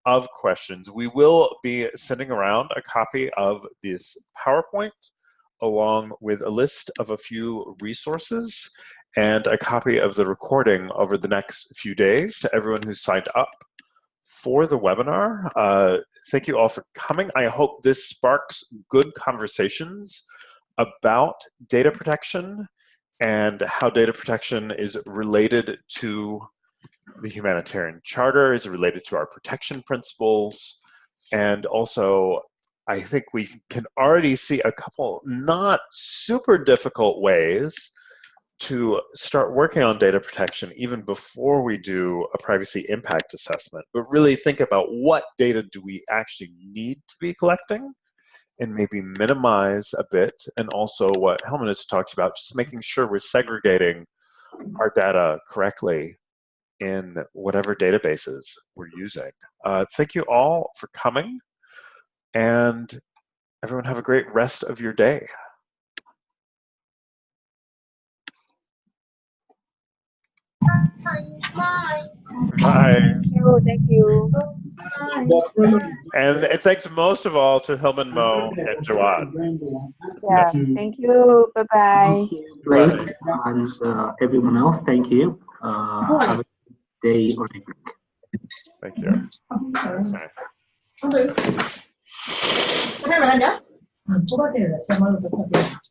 of questions. We will be sending around a copy of this PowerPoint along with a list of a few resources and a copy of the recording over the next few days to everyone who signed up for the webinar. Thank you all for coming. I hope this sparks good conversations about data protection and how data protection is related to the humanitarian charter, is related to our protection principles, and also I think we can already see a couple not super difficult ways to start working on data protection even before we do a privacy impact assessment, but really think about what data do we actually need to be collecting and maybe minimize a bit, and also what Helman has talked about, just making sure we're segregating our data correctly in whatever databases we're using. Thank you all for coming, and everyone have a great rest of your day. Bye. Thank you. And thanks most of all to Hilman, Mo, and Jawad. Yeah, thank you. Bye-bye. Blake and everyone else, thank you. Have a good day or evening. Thank you. Nice.